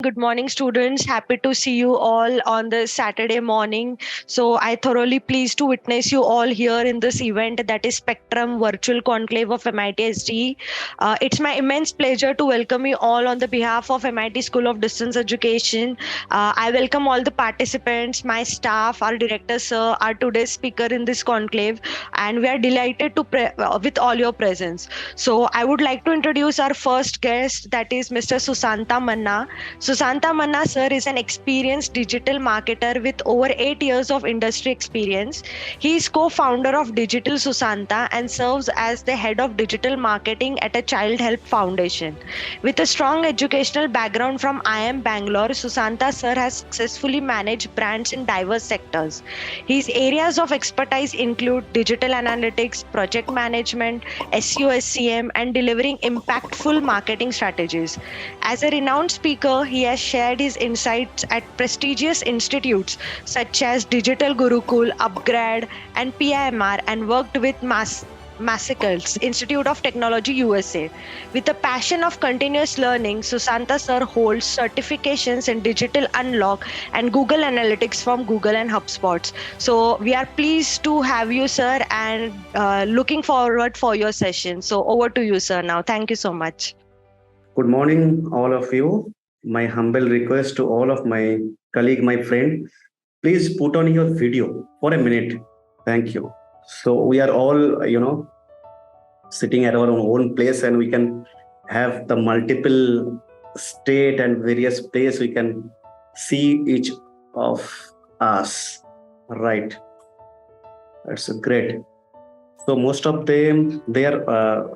Good morning, students. Happy to see you all on this Saturday morning. So, I thoroughly pleased to witness you all here in this event that is Spectrum Virtual Conclave of MIT SD. It's my immense pleasure to welcome you all on the behalf of MIT School of Distance Education. I welcome all the participants, my staff, our director, sir, our today's speaker in this conclave, and we are delighted with all your presence. So, I would like to introduce our first guest, that is Mr. Susanta Manna. Susanta Manna sir is an experienced digital marketer with over 8 years of industry experience. He is co-founder of Digitalsusanta and serves as the head of digital marketing at a child help foundation. With a strong educational background from IIM Bangalore, Susanta sir has successfully managed brands in diverse sectors. His areas of expertise include digital analytics, project management, SEO, SCM, and delivering impactful marketing strategies. As a renowned speaker, he has shared his insights at prestigious institutes such as Digital Gurukul, Upgrad, and PIMR, and worked with Massacles, Institute of Technology, USA. With a passion of continuous learning, Susanta sir holds certifications in Digital Unlock and Google Analytics from Google and HubSpot. So we are pleased to have you, sir, and looking forward for your session. So over to you, sir. Now, thank you so much. Good morning, all of you. My humble request to all of my colleague, my friend, please put on your video for a minute. Thank you. So we are all, sitting at our own place, and we can have the multiple state and various place. We can see each of us. Right. That's great. So most of them, they are,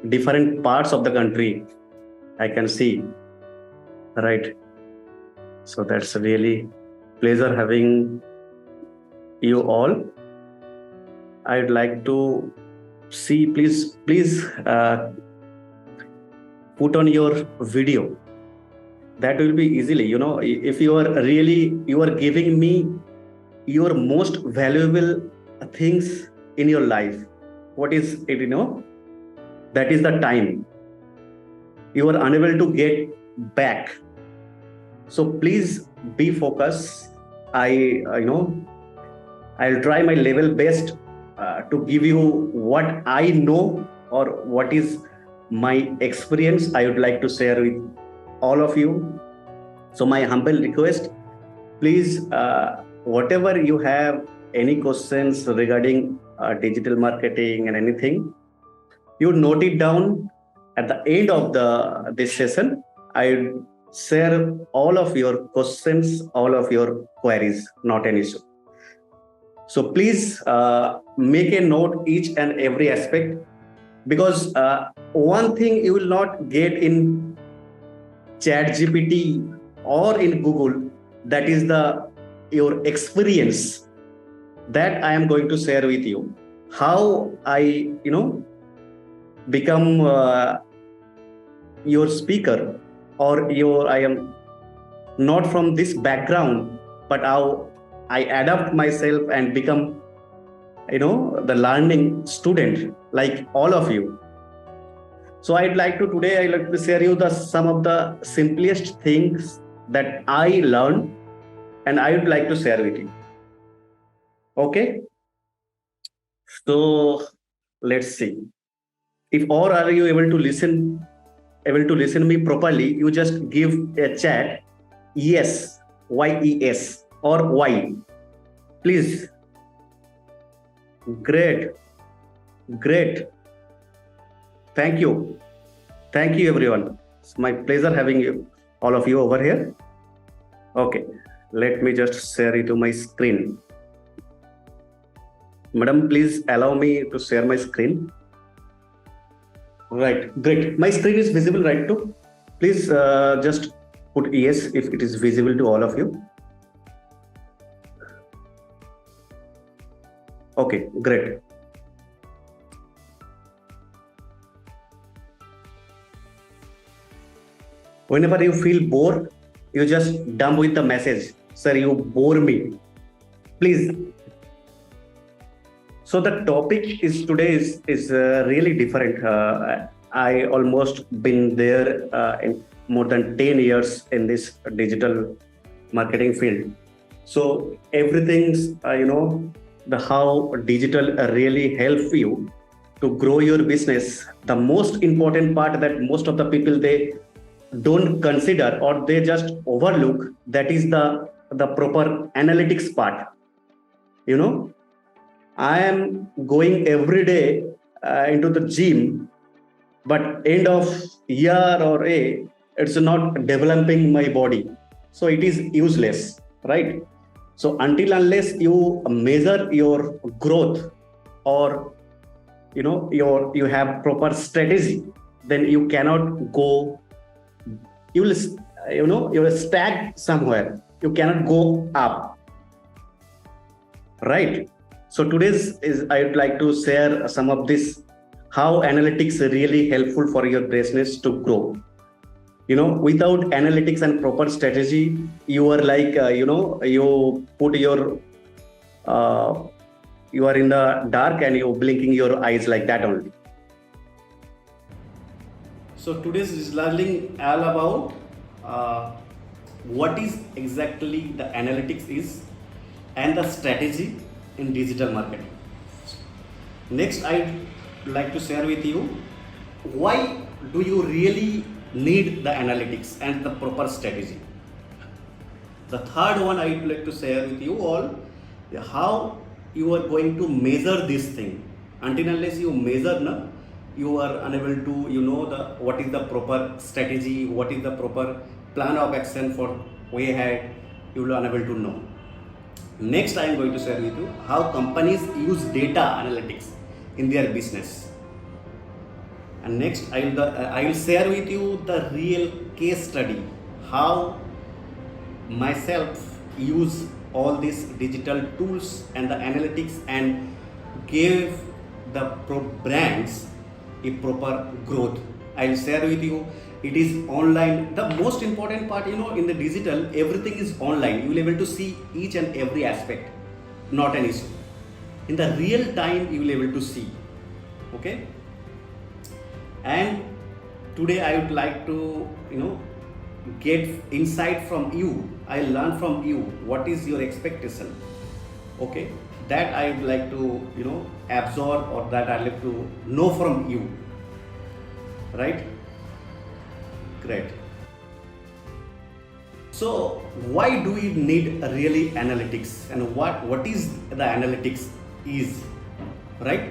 different parts of the country. I can see. Right. So that's really pleasure having you all. I'd like to see, please put on your video. That will be easily, if you are giving me your most valuable things in your life. What is it, that is the time. You are unable to get back. So please be focused. I'll try my level best to give you what I know or what is my experience I would like to share with all of you. So my humble request, please, whatever you have any questions regarding digital marketing and anything, you note it down. At the end of this session, I share all of your questions, all of your queries, not an issue. So please make a note each and every aspect, because one thing you will not get in ChatGPT or in Google, that is your experience that I am going to share with you. How I, become your speaker, or I am not from this background, but how I adapt myself and become, the learning student like all of you. So I'd like to share you some of the simplest things that I learned, and I would like to share with you. Okay. So let's see. If or are you able to listen me properly, you just give a chat yes, YES or Y. Please. Great. Thank you everyone. It's my pleasure having all of you over here. Okay, let me just share it to my screen. Madam, please allow me to share my screen. Right, great. My screen is visible, right too? Please just put yes if it is visible to all of you. Okay, great. Whenever you feel bored, you just dump with the message, sir, you bore me. Please. So the topic today is really different. I almost been there more than 10 years in this digital marketing field. So everything's, the how digital really help you to grow your business. The most important part that most of the people they don't consider or they just overlook, that is the proper analytics part. You know, I am going every day into the gym, but end of year or a, it's not developing my body, so it is useless, right? So until unless you measure your growth, or you have proper strategy, then you cannot go, you will you will stag somewhere, you cannot go up, right? So today's is I would like to share some of this, how analytics are really helpful for your business to grow. Without analytics and proper strategy, you are like you put your uh, you are in the dark and you're blinking your eyes like that only. So today's is learning all about what is exactly the analytics is and the strategy in digital marketing. Next, I'd like to share with you why do you really need the analytics and the proper strategy. The third one I would like to share with you all how you are going to measure this thing. Until unless you measure, you are unable to the what is the proper strategy, what is the proper plan of action for way ahead, you will unable to know. Next, I am going to share with you how companies use data analytics in their business. And next, I will share with you the real case study, how myself use all these digital tools and the analytics and gave the brands a proper growth. I will share with you, it is online. The most important part, in the digital, everything is online. You will be able to see each and every aspect, not an issue. In the real time, you will be able to see. Okay. And today I would like to, get insight from you. I learn from you. What is your expectation? Okay. That I would like to, absorb, or that I like to know from you. Right? Great. So why do we need really analytics, and what is the analytics is, right?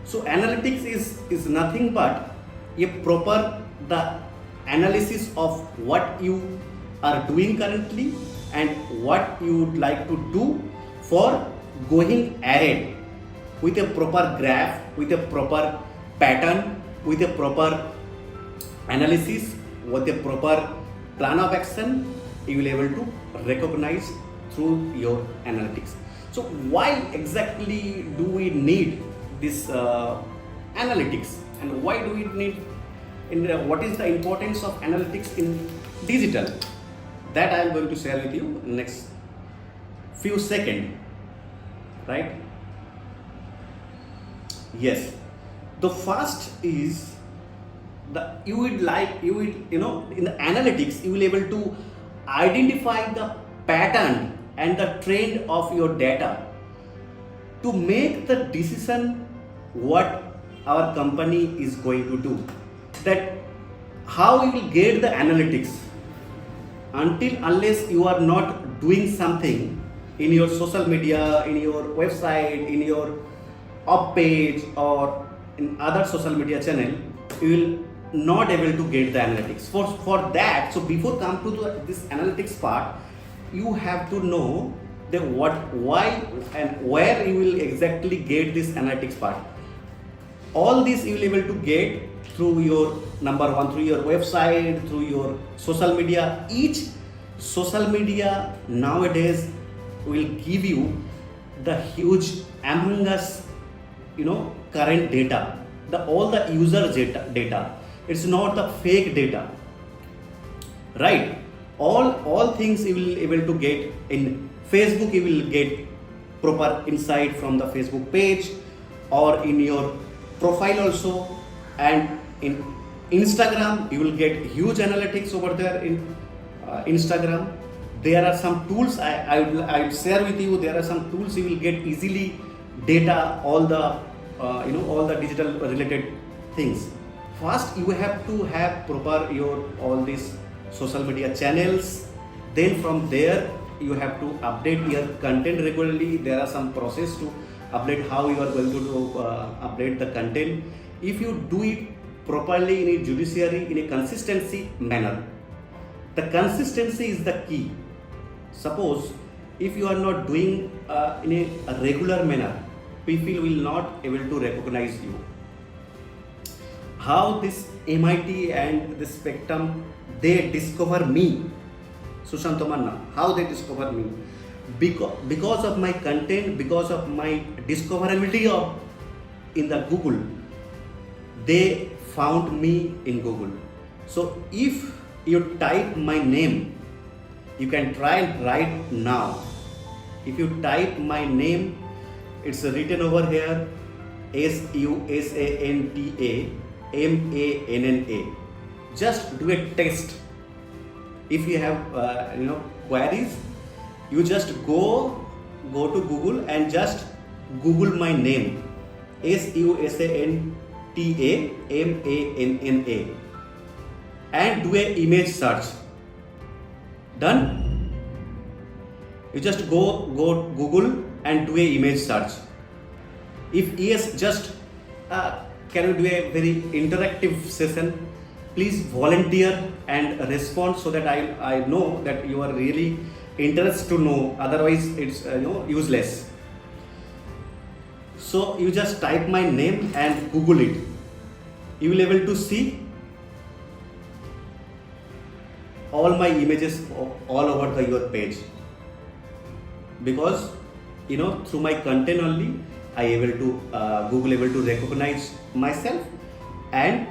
So analytics is nothing but a proper the analysis of what you are doing currently and what you would like to do for going ahead, with a proper graph, with a proper pattern, with a proper analysis, with a proper plan of action, you will be able to recognize through your analytics. So why exactly do we need this analytics, and why do we need what is the importance of analytics in digital? That I am going to share with you in next few seconds, right? Yes, the first is in the analytics you will able to identify the pattern and the trend of your data to make the decision what our company is going to do. That how you will get the analytics. Until unless you are not doing something in your social media, in your website, in your up page, or in other social media channel, you will not able to get the analytics. For that, so before come to this analytics part, you have to know the what, why, and where you will exactly get this analytics part. All this you will able to get through your number one, through your website, through your social media. Each social media nowadays will give you the huge among us, current data, all the user data. It's not the fake data, right? All things you will able to get in Facebook. You will get proper insight from the Facebook page, or in your profile also, and in Instagram, you will get huge analytics over there in Instagram. There are some tools I will share with you. There are some tools you will get easily data, all the all the digital related things. First, you have to have proper your all these social media channels. Then from there, you have to update your content regularly. There are some process to update how you are going to update the content. If you do it properly in a judiciary, in a consistency manner, the consistency is the key. Suppose if you are not doing in a regular manner, people will not able to recognize you. How this MIT and this Spectrum, they discover me, Susanta Manna, how they discover me? Because of my content, because of my discoverability of in the Google, they found me in Google. So if you type my name, you can try and write now. If you type my name, it's written over here Susanta Manna. Just do a test. If you have queries, you just go to Google and just Google my name Susanta Manna and do a image search. Done? You just go Google and do a image search. If yes, just can you do a very interactive session? Please volunteer and respond so that I know that you are really interested to know. Otherwise, it's useless. So you just type my name and Google it. You will able to see all my images all over your page, because through my content only I able to Google able to recognize myself. And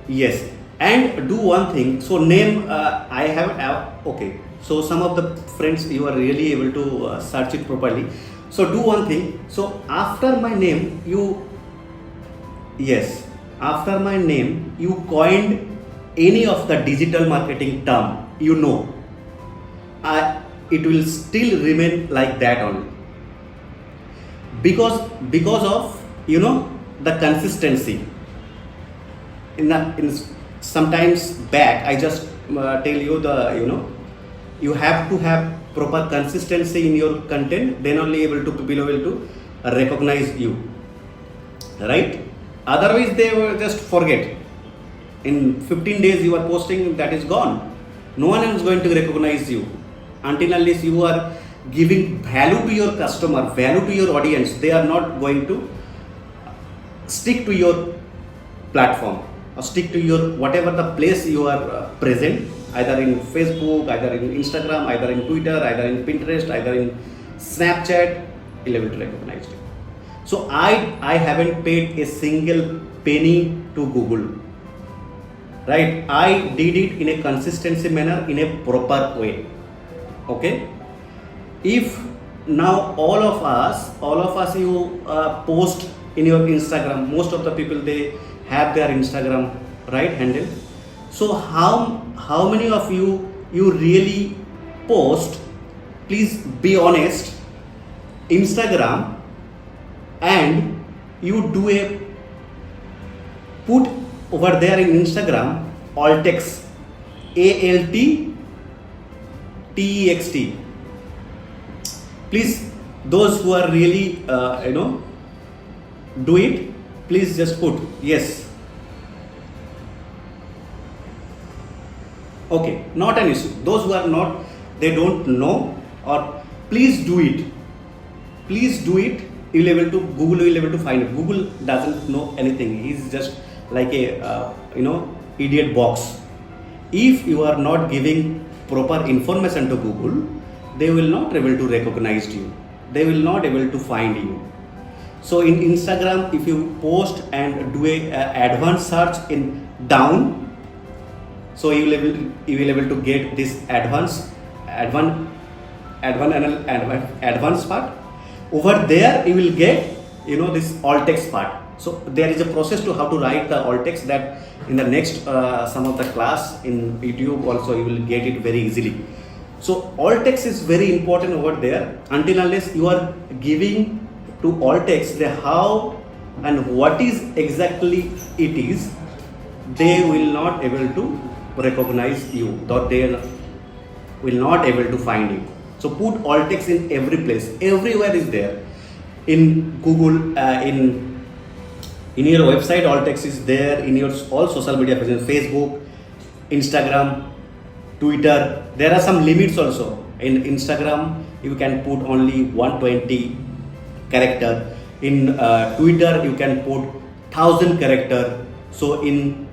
yes, and do one thing. So name I have okay. So some of the friends, you are really able to search it properly. So do one thing. So after my name, after my name you coined any of the digital marketing term, it will still remain like that only, because of the consistency. In sometimes back, I just tell you you have to have proper consistency in your content, then only people able to recognize you, right? Otherwise they will just forget. In 15 days you are posting, that is gone. No one is going to recognize you until unless you are giving value to your customer, value to your audience. They are not going to stick to your platform or stick to your whatever the place you are present, either in Facebook, either in Instagram, either in Twitter, either in Pinterest, either in Snapchat. You'll be able to recognize you. So I haven't paid a single penny to Google, right? I did it in a consistency manner, in a proper way. Okay. If now all of us you post in your Instagram, most of the people, they have their Instagram, right, handle. So how many of you really post, please be honest, Instagram, and you do a put over there in Instagram alt text ALTTEXT. Please, those who are really do it, please just put yes. Okay, not an issue. Those who are not, they don't know, or please do it. Please do it. You will able to Google will able to find it. Google doesn't know anything. He's just like a idiot box. If you are not giving proper information to Google, they will not able to recognize you. They will not able to find you. So in Instagram, if you post and do a advanced search in down, so you will able to get this advanced part. Over there you will get this alt text part. So there is a process to how to write the alt text that in the next some of the class in YouTube also you will get it very easily. So alt text is very important over there. Until unless you are giving to alt text the how and what is exactly it is, they will not able to recognize you, or they will not able to find you. So put alt text in every place, everywhere is there. In Google, in your website, alt text is there. In your all social media pages, Facebook, Instagram, Twitter. There are some limits also. In Instagram, you can put only 120 character. In Twitter, you can put 1000 character. So in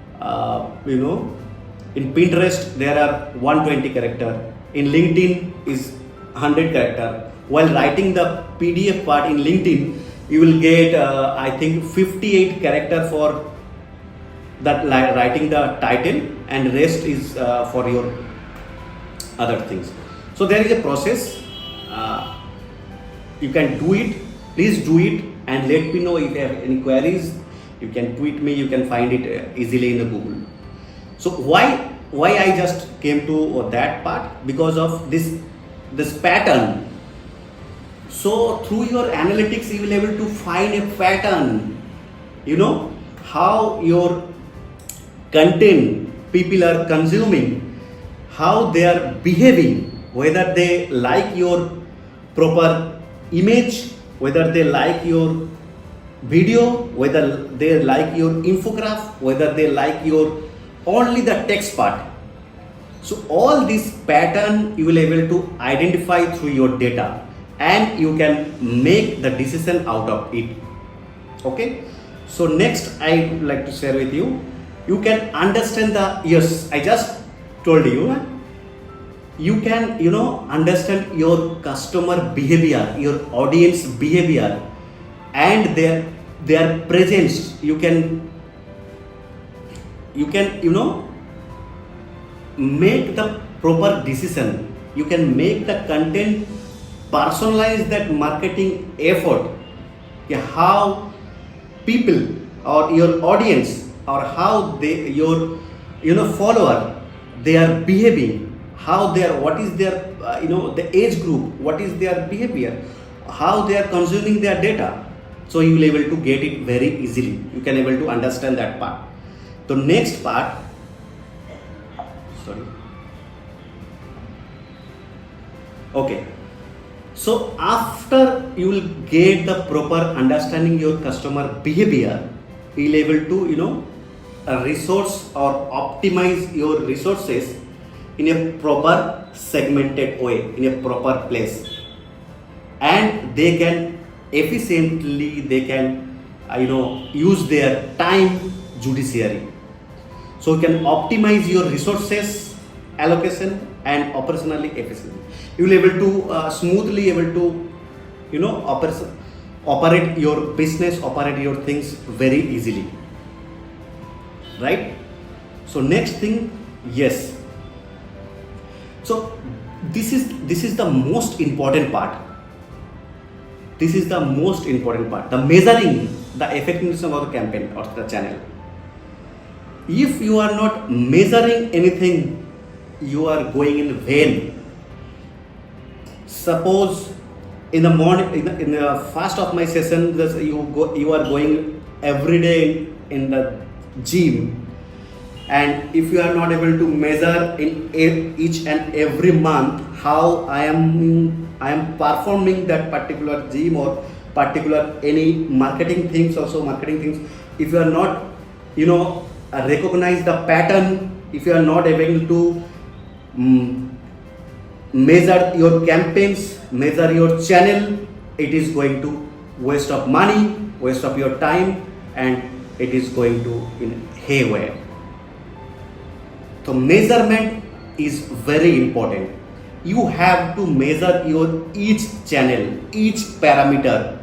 in Pinterest there are 120 character. In LinkedIn is 100 character. While writing the PDF part in LinkedIn, you will get I think 58 character for that writing the title, and rest is for your other things. So there is a process. You can do it. Please do it and let me know if you have any queries. You can tweet me. You can find it easily in the Google. So why I just came to that part? Because of this pattern. So through your analytics, you will be able to find a pattern. You know how your content people are consuming, how they are behaving, whether they like your proper image, whether they like your video, whether they like your infograph, whether they like your only the text part. So all this pattern you will be able to identify through your data, and you can make the decision out of it. Okay, so next I would like to share with you, you can understand the, yes, I just told you, you can understand your customer behavior, your audience behavior, and their presence. You can make the proper decision. You can make the content, personalize that marketing effort. How people or your audience, or how they your follower, they are behaving, how they are, what is their the age group, what is their behavior, how they are consuming their data. So you will be able to get it very easily. You can able to understand that part. The next part, sorry, okay, so after you will get the proper understanding your customer behavior, you will able to resource or optimize your resources in a proper segmented way, in a proper place, and they can efficiently, they can use their time judiciary. So you can optimize your resources allocation and operationally efficiently. You will able to smoothly able to operate your business, operate your things very easily, right? So next thing, yes, so this is the most important part. This is the most important part, the measuring the effectiveness of the campaign or the channel. If you are not measuring anything, you are going in vain. Suppose in the morning, in the first of my session, you are going every day in the gym, and if you are not able to measure in each and every month how I am performing that particular gym or particular any marketing things, if you are not recognize the pattern, if you are not able to measure your campaigns, measure your channel, it is going to waste of money, waste of your time, and it is going to in haywire. So measurement is very important. You have to measure your each channel, each parameter,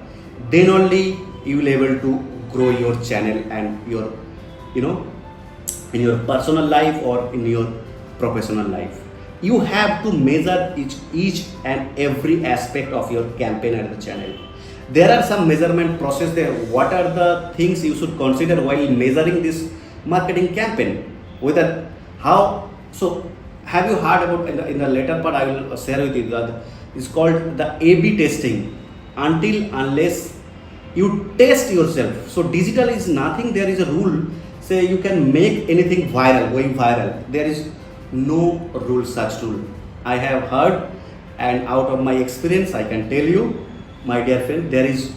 then only you will able to grow your channel and your in your personal life or in your professional life. You have to measure each and every aspect of your campaign and the channel, There are some measurement process there. What are the things you should consider while measuring this marketing campaign? Whether how so have you heard about in the later part I will share with you that it's called the A/B testing. Until unless you test yourself. So digital is nothing. There is a rule. Say you can make anything viral, going viral. There is no rule such rule. I have heard, and out of my experience, I can tell you, my dear friend, there is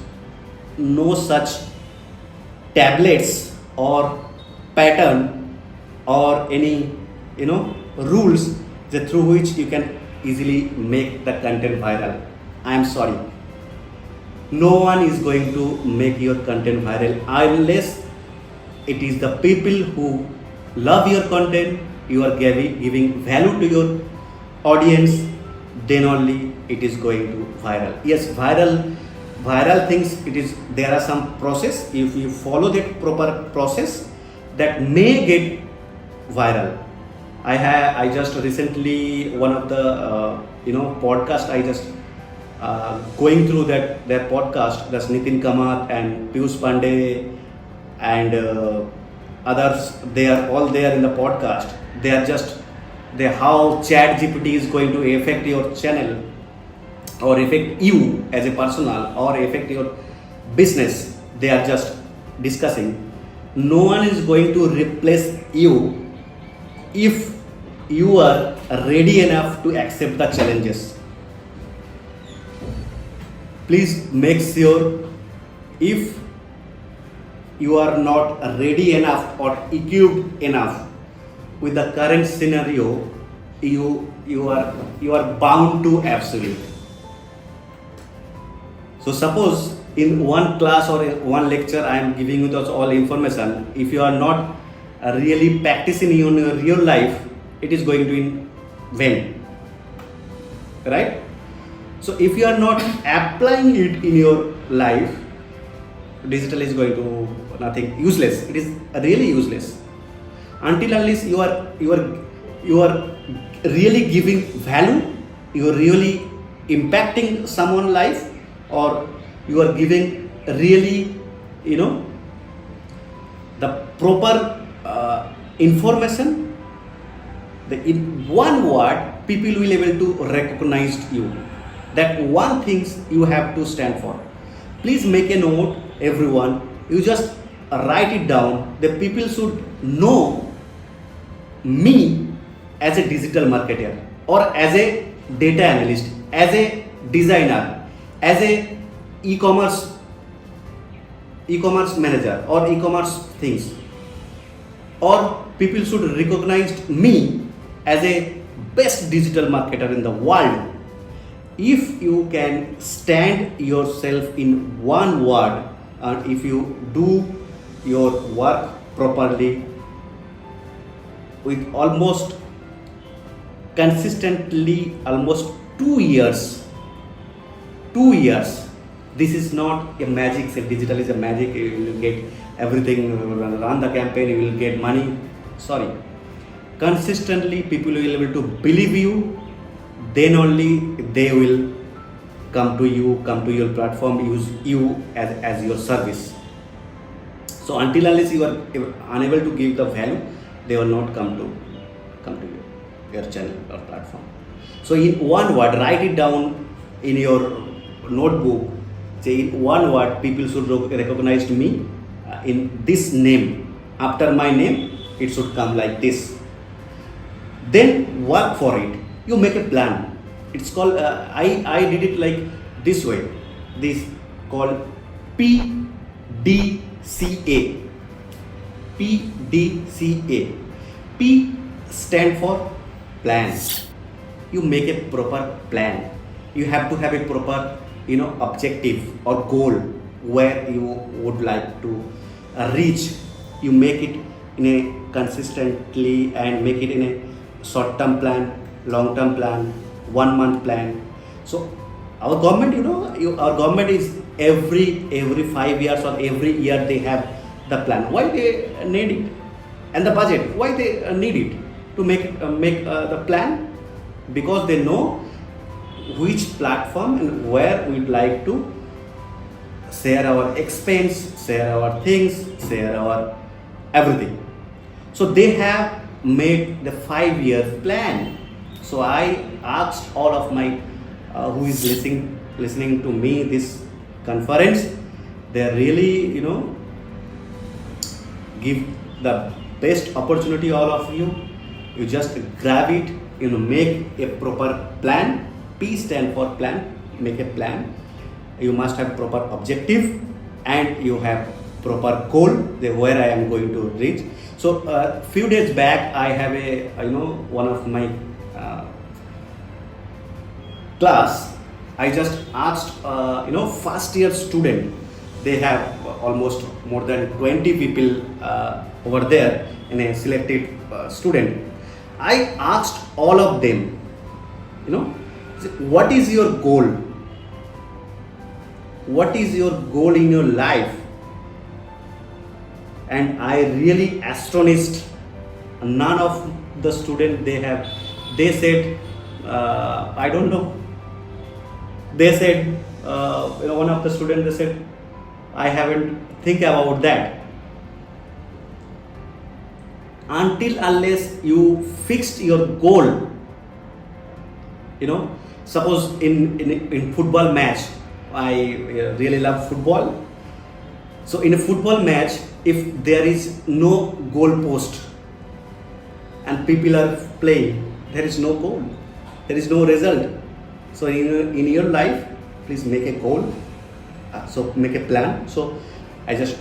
no such tablets or pattern or any rules that through which you can easily make the content viral. I am sorry, no one is going to make your content viral unless it is the people who love your content, you are giving value to your audience, then only it is going to viral. Yes, viral things, it is, there are some process. If you follow that proper process, that may get viral. I just recently, one of the podcast, I just going through their podcast. That's Nitin Kamath and Piyush Pandey and others. They are all there in the podcast. They are just how Chat GPT is going to affect your channel or affect you as a personal or affect your business. They are just discussing. No one is going to replace you if you are ready enough to accept the challenges. Please make sure, if you are not ready enough or equipped enough with the current scenario, you are bound to absolute. So suppose in one class or in one lecture I am giving you those all information. If you are not really practicing in your real life, it is going to in vain, right? So if you are not applying it in your life, digital is going to nothing, useless. It is really useless. Until unless you are really giving value, you are really impacting someone's life, or you are giving really the proper information. In one word, people will able to recognize you. That one things you have to stand for. Please make a note, everyone. You just write it down. The people should know me as a digital marketer, or as a data analyst, as a designer, as a e-commerce manager, or e-commerce things. Or people should recognize me as a best digital marketer in the world. If you can stand yourself in one word, and if you do your work properly with almost consistently almost 2 years, this is not a magic. Say digital is a magic, you will get everything, run the campaign, you will get money. Sorry, consistently people will be able to believe you, then only they will come to your platform, use you as your service. So until unless you are unable to give the value, they will not come to your channel or platform. So in one word, write it down in your notebook. Say in one word, people should recognize me in this name. After my name, it should come like this. Then work for it. You make a plan. It's called I did it like this way. This called PDCA. PDCA. P stand for plan. You make a proper plan. You have to have a proper objective or goal where you would like to reach. You make it in a consistently, and make it in a short-term plan, long-term plan, 1 month plan. So our government, our government is every 5 years or every year they have the plan. Why they need it? And the budget, why they need it? To make the plan, because they know which platform and where we'd like to share our expense, share our things, share our everything. So they have made the 5 year plan. So I asked all of my who is listening to me this conference. They really give the best opportunity all of you. You just grab it, make a proper plan. P stand for plan. Make a plan. You must have proper objective and you have proper goal where I am going to reach. So few days back I have a one of my class. I just asked first year student. They have almost more than 20 people over there in a selected student. I asked all of them, what is your goal? What is your goal in your life? And I really astonished. None of the student they said I don't know. They said one of the students, they said, I haven't think about that. Until unless you fixed your goal, suppose in football match, I really love football. So in a football match, if there is no goal post and people are playing, there is no goal, there is no result. So in your life, please make a goal. So make a plan. So I just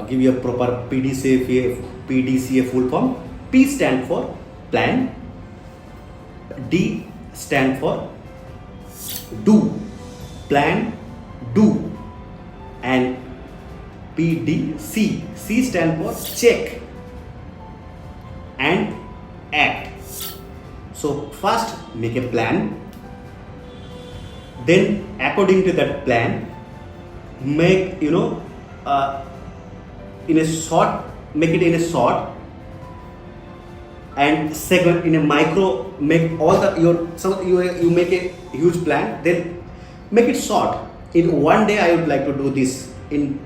give you a proper PDCA full form. P stand for plan. D stand for do. Plan, do. And PDC. C stand for check and act. So first make a plan. Then according to that plan, make in a short, make it in a short, and second in a micro, make all the you make a huge plan, then make it short. In one day I would like to do this, in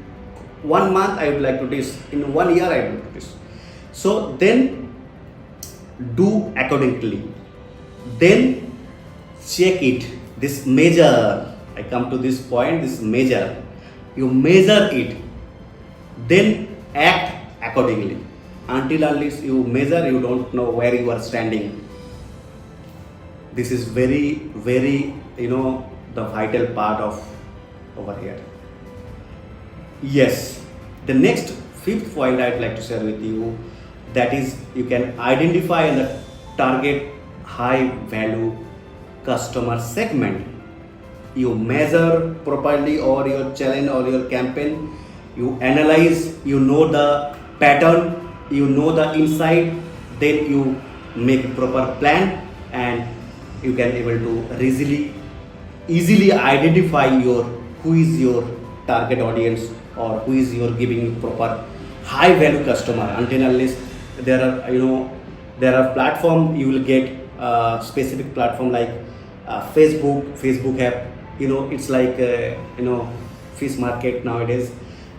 1 month I would like to do this, in 1 year I would do this. So then do accordingly, then check it. This measure, I come to this point, this measure, you measure it, then act accordingly. Until unless you measure, you don't know where you are standing. This is very the vital part of over here. Yes, the next fifth point I'd like to share with you, that is you can identify and target high value customer segment. You measure properly or your challenge or your campaign, you analyze, you know the pattern, you know the insight, then you make proper plan and you can able to easily identify who is your target audience or who is your giving proper high value customer. Until unless there are platform, you will get specific platform like Facebook have it's like fish market nowadays.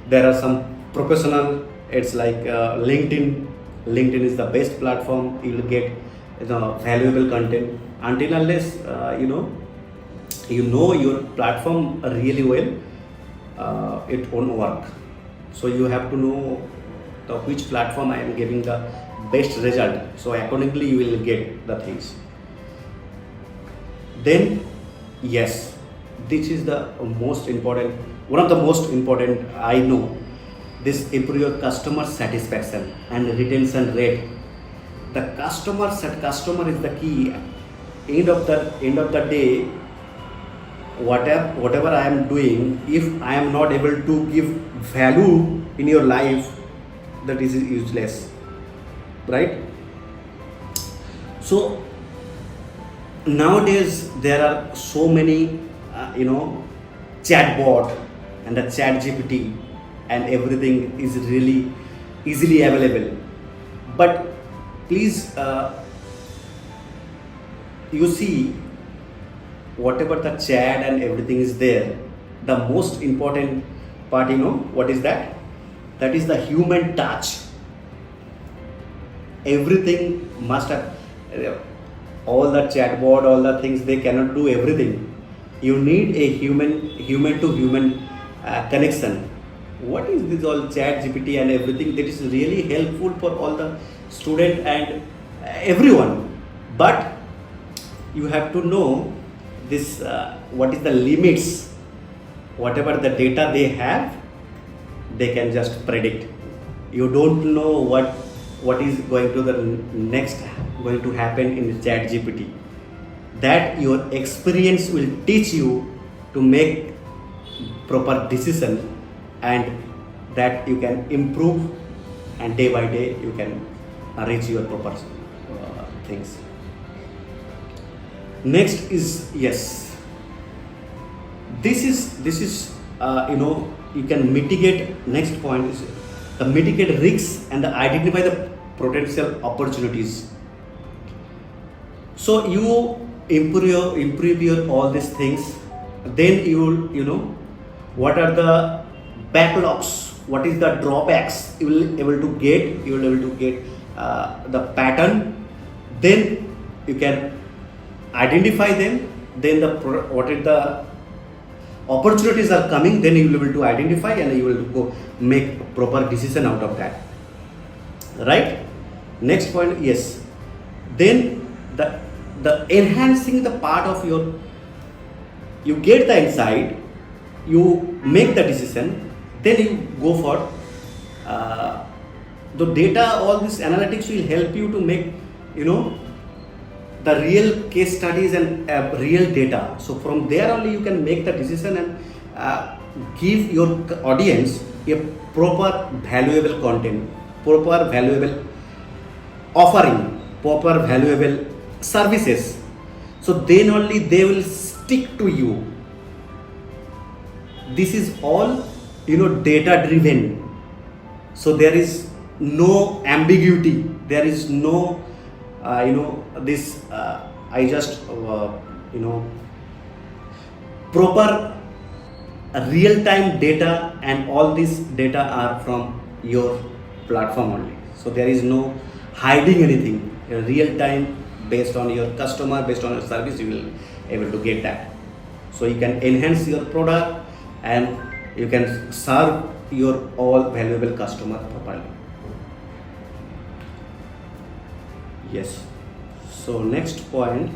There are some professional, it's like LinkedIn is the best platform. You will get valuable content. Until unless you know your platform really well, it won't work. So you have to know which platform I am giving the best result, so accordingly you will get the things. Then yes, this is the most important, one of the most important I know. This improve your customer satisfaction and retention rate. The customer is the key. End of the day, whatever I am doing, if I am not able to give value in your life, that is useless, right? So nowadays there are so many chatbot and the chat GPT and everything is really easily available, but please you see, whatever the chat and everything is there, the most important part, what is that? That is the human touch. Everything must have, all the chatbot, all the things, they cannot do everything. You need a human to human connection. What is this all chat GPT and everything? That is really helpful for all the student and everyone. But you have to know this, what is the limits. Whatever the data they have, they can just predict. You don't know what is going to the next going to happen in the chat GPT. That your experience will teach you to make proper decision, and that you can improve, and day by day you can reach your proper things. Next is, yes, this is you can mitigate. Next point is the mitigate risks and identify the potential opportunities. So you improve your all these things, then you know what are the backlogs, what is the drawbacks. You will able to get the pattern, then you can identify them. Then what is the opportunities are coming, then you will be able to identify, and you will go make proper decision out of that, right? Next point, yes, then the enhancing the part of your, you get the insight, you make the decision, then you go for the data. All this analytics will help you to make the real case studies and real data. So from there only you can make the decision and give your audience a proper valuable content, proper valuable offering, proper valuable services. So then only they will stick to you. This is all data driven. So there is no ambiguity, there is no this I just proper real time data, and all this data are from your platform only. So there is no hiding anything. Real time, based on your customer, based on your service, you will able to get that. So you can enhance your product, and you can serve your all valuable customer properly. Yes. So next point,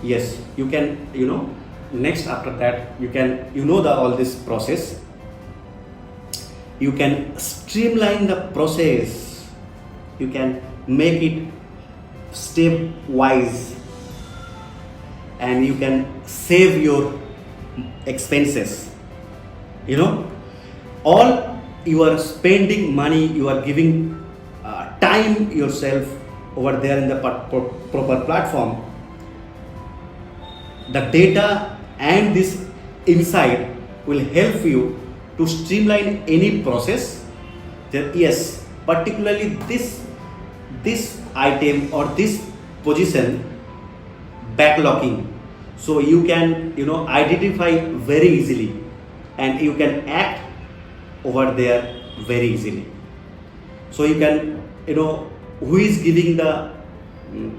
yes, you can next after that you can the all this process, you can streamline the process, you can make it step wise, and you can save your expenses. All you are spending money, you are giving time yourself over there in the proper platform. The data and this insight will help you to streamline any process. Yes, particularly this item or this position backlogging, so you can identify very easily, and you can act over there very easily. So you can who is giving the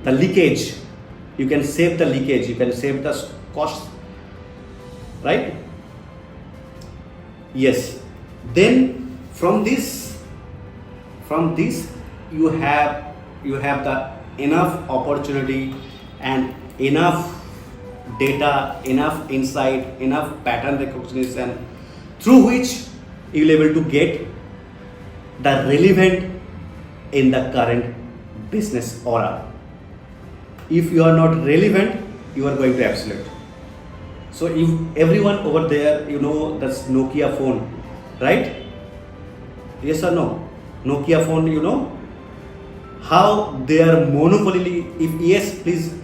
leakage, you can save the leakage, you can save the cost, right? Yes. Then from this you have the enough opportunity and enough data, enough insight, enough pattern recognition, through which you will able to get the relevant in the current business aura. If you are not relevant, you are going to absolute. So if everyone over there, that's Nokia phone, right? Yes or no? Nokia phone, how they are monopoly. If yes, please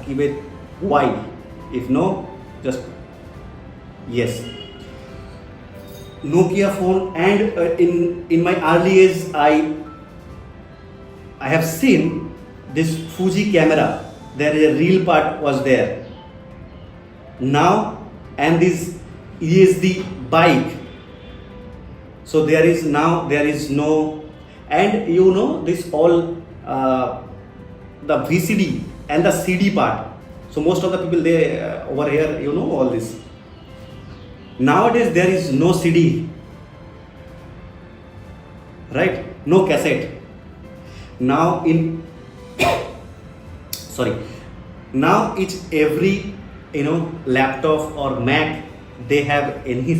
give it why. If no, just yes. Nokia phone, and in my early age, I have seen this Fuji camera. There is a real part was there. Now, and this ESD bike, So there is no, and you know this all the VCD and the CD part. So most of the people they over here, you know all this. Nowadays there is no CD, right? No cassette. Now in sorry, now it's every, you know, laptop or Mac, they have any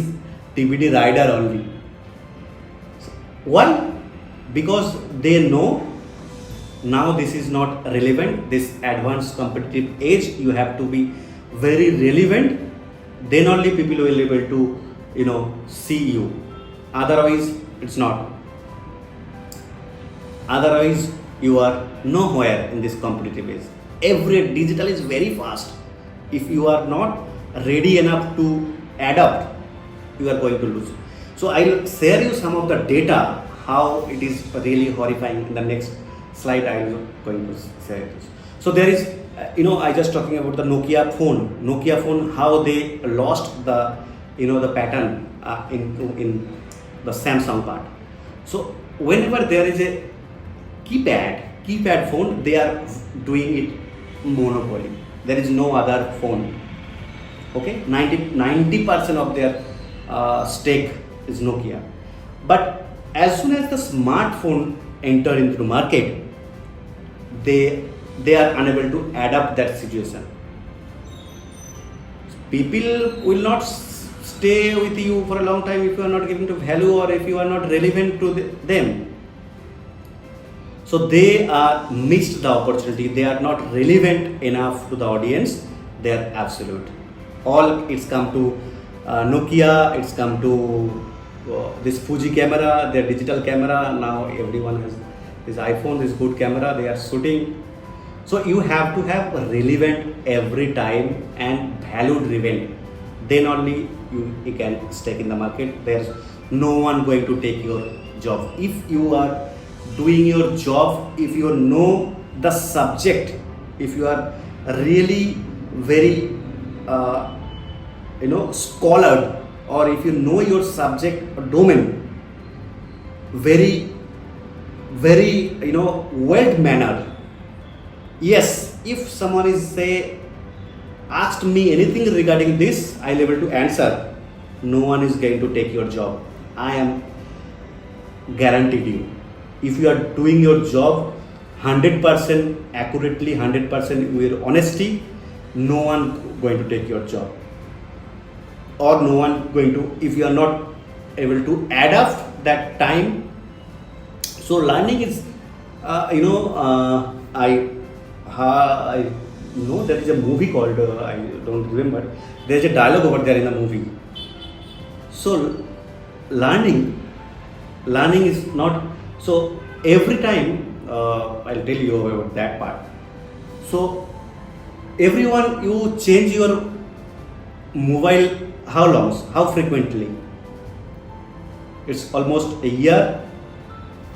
DVD rider only. One, because they know now this is not relevant, this advanced competitive age, you have to be very relevant, then only people will be able to, you know, see you. Otherwise it's not. Otherwise you are nowhere in this competitive age. Every digital is very fast. If you are not ready enough to adapt, you are going to lose. So I'll share you some of the data how it is really horrifying. In the next slide I'm going to share this. So there is you know, I just talking about the Nokia phone, how they lost the, you know, the pattern in the Samsung part. So whenever there is a keypad phone, they are doing it monopoly. There is no other phone. Okay, 90% of their stake is Nokia. But as soon as the smartphone enter into the market, they are unable to adapt that situation. People will not stay with you for a long time if you are not giving to value or if you are not relevant to them. So they are missed the opportunity. They are not relevant enough to the audience. They are absolute. All it's come to Nokia. It's come to this Fuji camera, their digital camera. Now everyone has this iPhone, this good camera. They are shooting. So you have to have relevant every time and value driven. Then only you can stay in the market. There's no one going to take your job. If you are doing your job, if you know the subject, if you are really very you know, scholar, or if you know your subject or domain very you know, well mannered. Yes, if someone is say asked me anything regarding this, I'll able to answer. No one is going to take your job. I am guaranteed you. If you are doing your job 100% accurately, 100% with honesty, no one going to take your job, or no one going to, if you are not able to adapt that time. So learning is you know, I know there is a movie called I don't remember, there is a dialogue over there in the movie. So learning is not, so every time I'll tell you about that part. So everyone, you change your mobile how long, how frequently? It's almost a year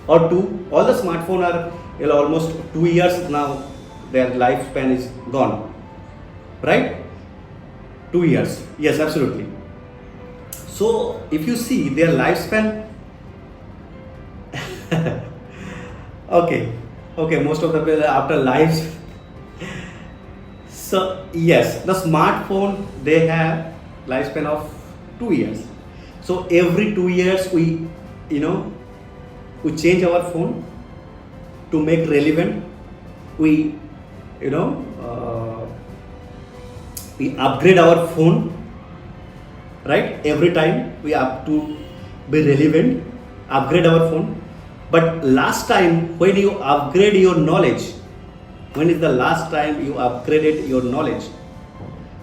or two. All the smartphone are, you know, almost 2 years now. Their lifespan is gone, right? 2 years. Yes, absolutely. So if you see their lifespan, okay, most of the people after lives. So yes, the smartphone, they have lifespan of 2 years. So every 2 years we, you know, we change our phone to make relevant. We, you know, we upgrade our phone, right? Every time we have to be relevant, upgrade our phone. But last time when you upgrade your knowledge, when is the last time you upgraded your knowledge?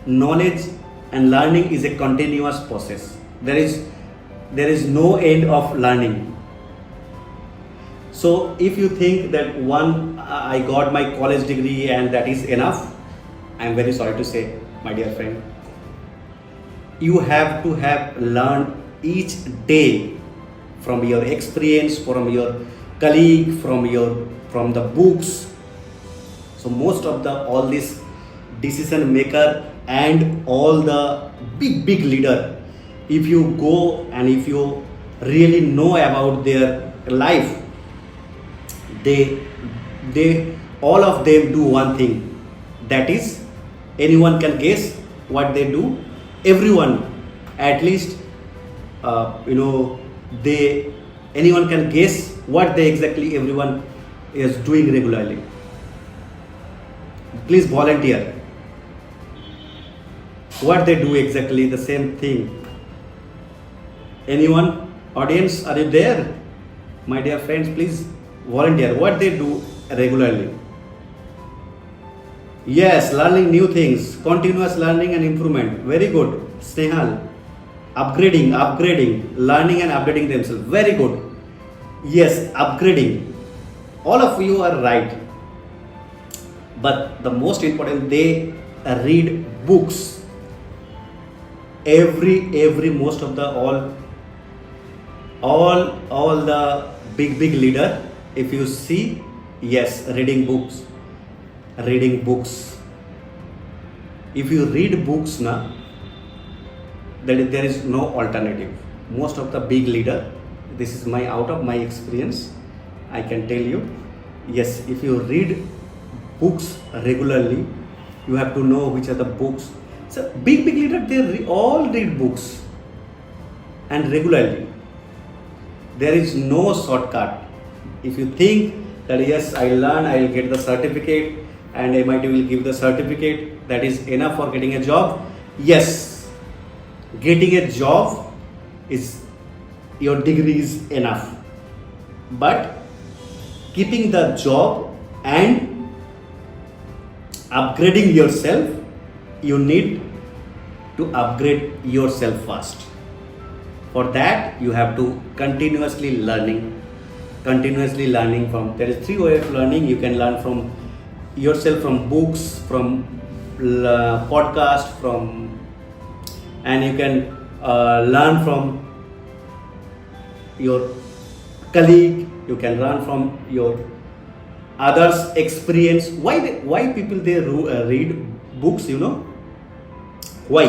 Knowledge and learning is a continuous process. There is no end of learning. So if you think that I got my college degree and that is enough, I am very sorry to say, my dear friend, you have to have learned each day from your experience, from your colleague, from the books. So most of all this decision maker and all the big leader, if you go and if you really know about their life, they they all of them do one thing, that is, anyone can guess what they do. Everyone, at least, they anyone can guess what they exactly everyone is doing regularly. Please volunteer what they do exactly the same thing. Anyone, audience, are you there? My dear friends, please volunteer what they do regularly. Yes, learning new things, continuous learning and improvement. Very good, Snehal. Upgrading, learning and updating themselves. Very good. Yes, upgrading. All of you are right. But the most important, they read books. Every most of the all the big leader, if you see, yes, reading books. If you read books now, then there is no alternative. Most of the big leader, this is my out of my experience, I can tell you, yes, if you read books regularly, you have to know which are the books. So big leader, they all read books and regularly. There is no shortcut. If you think that yes, I learn, I will get the certificate and MIT will give the certificate, that is enough for getting a job. Yes, getting a job is, your degree is enough. But keeping the job and upgrading yourself, you need to upgrade yourself first. For that, you have to continuously learning from, there is 3 ways of learning. You can learn from yourself, from books, from podcast, and you can learn from your colleague, you can learn from your others experience. Why people they read books, why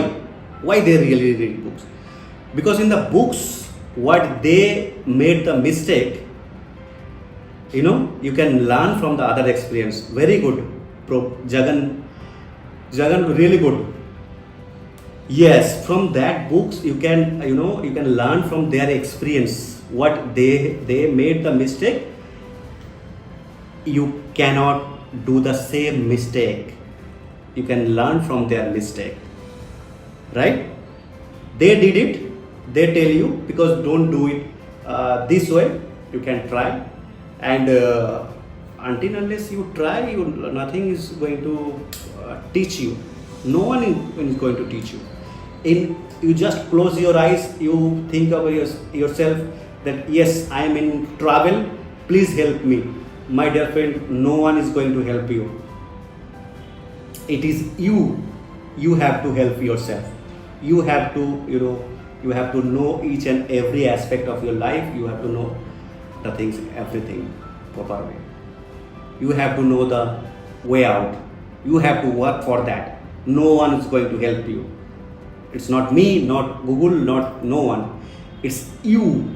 they really read books? Because in the books, what they made the mistake, you can learn from the other experience. Very good, Jagan, really good. Yes, from that books you can learn from their experience. What they made the mistake, you cannot do the same mistake. You can learn from their mistake, right? They did it, they tell you, because don't do it this way. You can try, and until unless you try, nothing is going to teach you. No one is going to teach you. You just close your eyes, you think of yourself that yes, I am in trouble, please help me. My dear friend, no one is going to help you. It is you have to help yourself. You have to know each and every aspect of your life. You have to know the things, everything properly. You have to know the way out. You have to work for that. No one is going to help you. It's not me, not Google, not no one. It's you.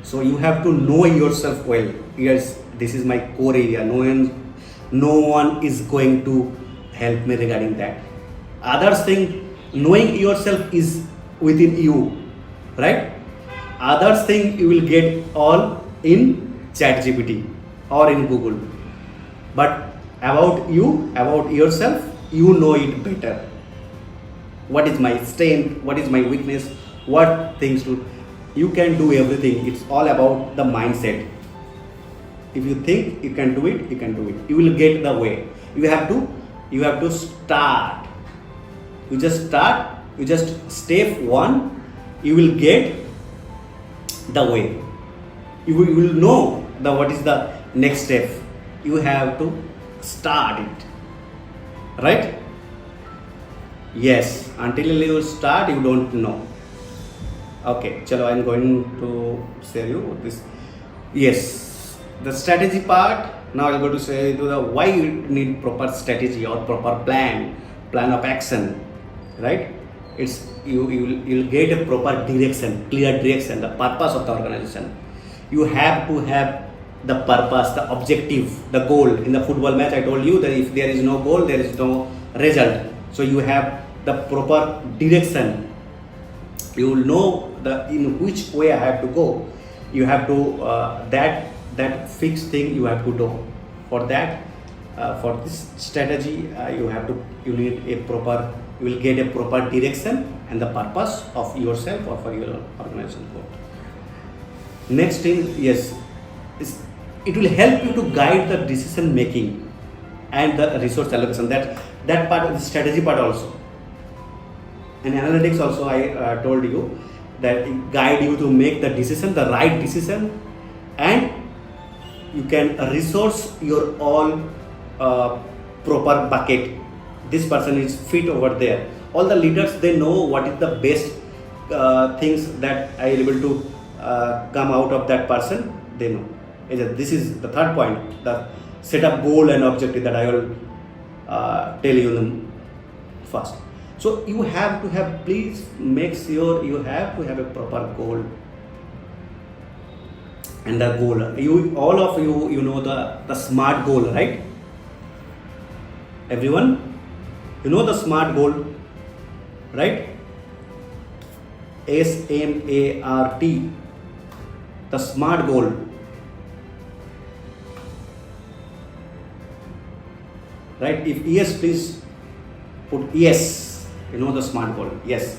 So you have to know yourself well. Yes, this is my core area. No one is going to help me regarding that. Others think knowing yourself is within you, right? Others think you will get all in ChatGPT or in Google. But about you, about yourself, you know it better. What is my strength? What is my weakness? What things to? You can do everything. It's all about the mindset. If you think you can do it, you can do it. You will get the way. You have to start. You just start. You just step 1. You will get the way. You will know what is the next step. You have to start it, right? Yes, until you start, you don't know. Okay, chalo, I'm going to share you this. Yes, the strategy part. Now I'm going to say to the why you need proper strategy or proper plan of action, right? you'll get a proper direction, clear direction, the purpose of the organization. You have to have the purpose, the objective, the goal. In the football match, I told you that if there is no goal, there is no result. So you have the proper direction. You will know in which way I have to go. You have to that fixed thing you have to do. For that, for this strategy, you need a proper, you will get a proper direction and the purpose of yourself or for your organization goal. Next thing, yes, it will help you to guide the decision making and the resource allocation. That part of the strategy part also. And analytics also, I told you that it guide you to make the decision, the right decision, and you can resource your all proper bucket. This person is fit over there. All the leaders, they know what is the best things that I am able to come out of that person. They know. This is the third point, the set up goal and objective that I will tell you first. So you have to have, please make sure you have to have a proper goal. And the goal, all of you know the SMART goal, right? Everyone, you know the SMART goal, right? SMART, the SMART goal. Right? If yes, please put yes. You know the SMART goal. Yes.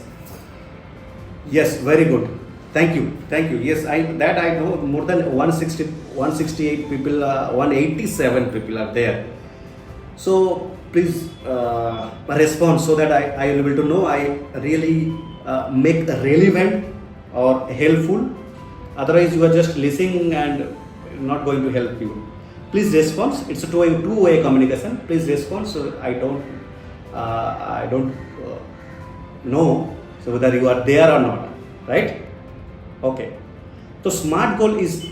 Yes, very good. Thank you. Yes, I know more than 168 people, 187 people are there. So please respond so that I will be able to know I really make relevant or helpful. Otherwise, you are just listening and not going to help you. Please respond. It's a two-way communication. Please respond so I don't know so whether you are there or not, right? Okay. So SMART goal is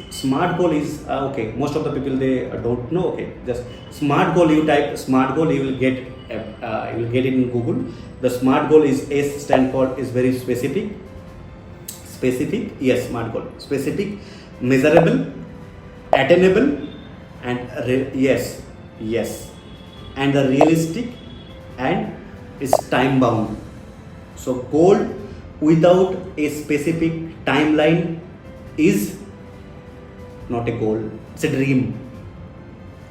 okay. Most of the people, they don't know. Okay, just SMART goal. You type SMART goal, you will get it in Google. The SMART goal is S stand for is very specific. Yes, SMART goal. Specific, measurable, attainable, and yes, and the realistic, and is time bound. So goal without a specific timeline is not a goal, it's a dream.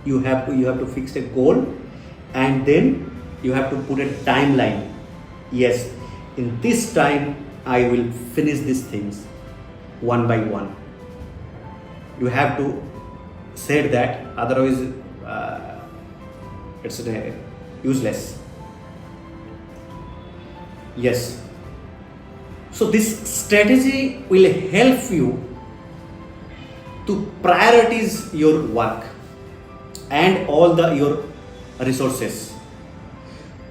You have to fix a goal and then you have to put a timeline. Yes, in this time I will finish these things one by one. You have to say that, otherwise it's useless. Yes. So this strategy will help you to prioritize your work and all your resources.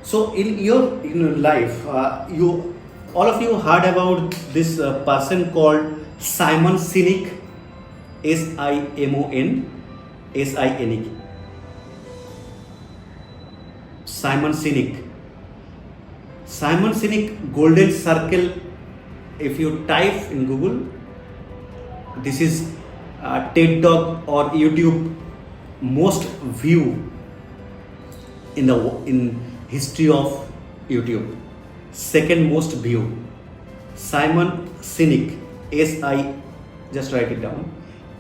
So in your life, all of you heard about this person called Simon Sinek, SIMON SINEK. Simon Sinek Golden Circle. If you type in Google, this is TED Talk or YouTube most view in history of YouTube. Second most view. Simon Sinek, just write it down.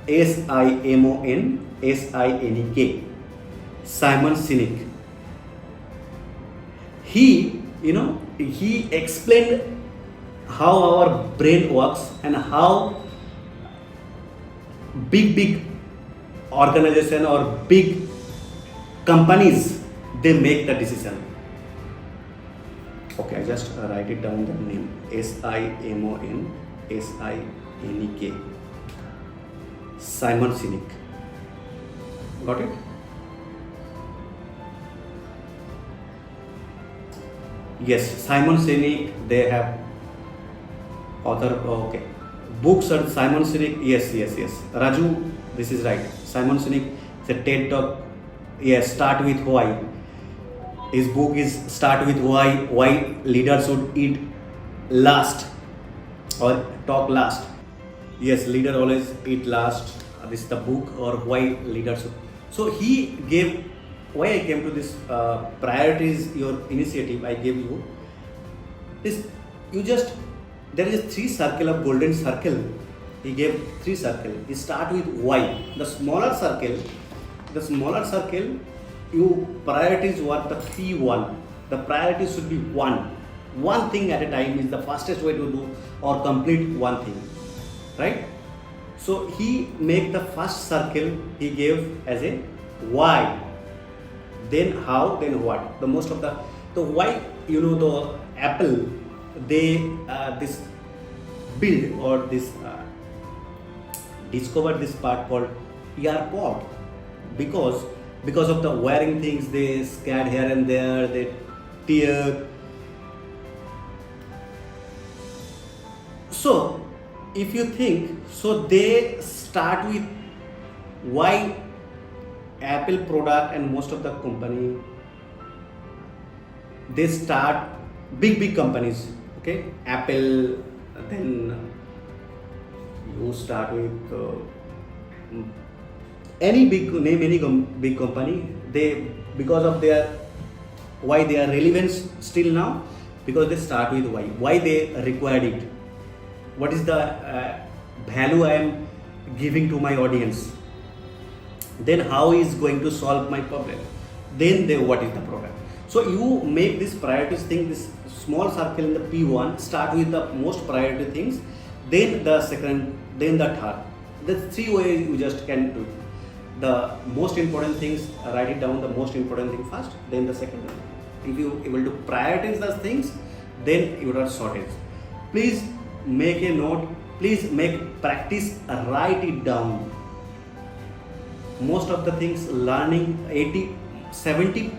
SIMON SINEK. Simon Sinek. He explained how our brain works and how big organization or big companies, they make the decision. Okay, I just write it down, the name SIMON SINEK. Simon Sinek. Got it? Yes, Simon Sinek, they have author. Okay, books are Simon Sinek. Yes. Raju, this is right. Simon Sinek is a TED Talk. Yes, Start with Why. His book is Start with Why leaders should eat last or talk last. Yes, leader always eat last. This is the book or why leadership. So he gave, why I came to this priorities your initiative I gave you this. You just, there is 3 circle of golden circle. He gave 3 circle. He start with why. The smaller circle, you priorities what the P1. The priority should be one thing at a time is the fastest way to do or complete one thing, right? So he make the first circle, he gave as a why, then how, then what. The most of the why, you know, the Apple, they this build or this discovered this part called earpod, because of the wearing things, they scared here and there, they tear. So if you think, so they start with why Apple product, and most of the company, they start big companies, okay, Apple, then you start with any big name, any big company, they, because of their why they are relevant still now, because they start with why they required it, what is the value I am giving to my audience, then how is going to solve my problem, then they, what is the product. So you make this priorities thing, this small circle in the P1, start with the most priority things, then the second, then the third. The 3 ways you just can do. The most important things, write it down, the most important thing first, then the second one. If you able to prioritize those things, then you are sorted. Please make a note, please make practice, write it down. Most of the things learning, 70%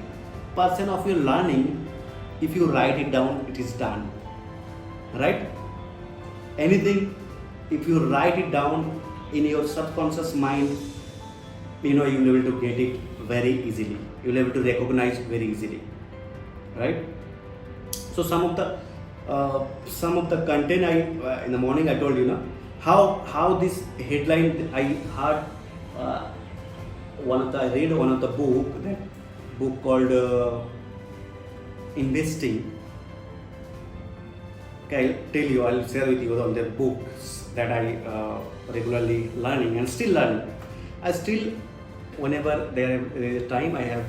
of your learning, if you write it down, it is done, right? Anything, if you write it down in your subconscious mind, you know, you will be able to get it very easily, you will be able to recognize very easily, right? So some of the content I in the morning I told you, know, how this headline I heard, I read one of the book called Investing. Okay, I'll share with you on the books that I regularly learning and still learning. I still, whenever there is a time, I have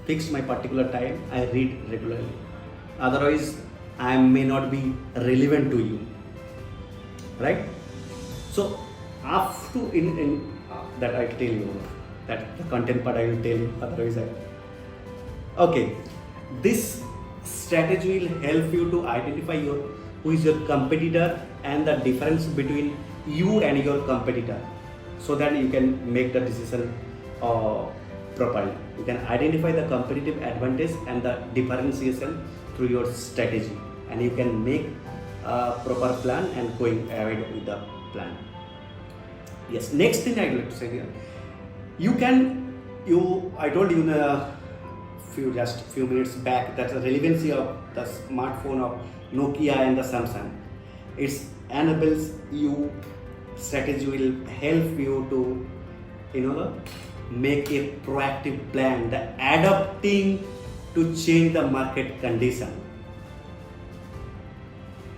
fixed my particular time, I read regularly. Otherwise, I may not be relevant to you, right? So after in that I tell you that the content part I will tell you. Otherwise, okay. This strategy will help you to identify who is your competitor and the difference between you and your competitor, so that you can make the decision properly. You can identify the competitive advantage and the differentiation through your strategy, and you can make a proper plan and going ahead with the plan. Yes, next thing I would like to say here, I told you in a few minutes back that the relevancy of the smartphone of Nokia and the Samsung, it enables you, strategy will help you to, make a proactive plan, the adapting to change the market condition.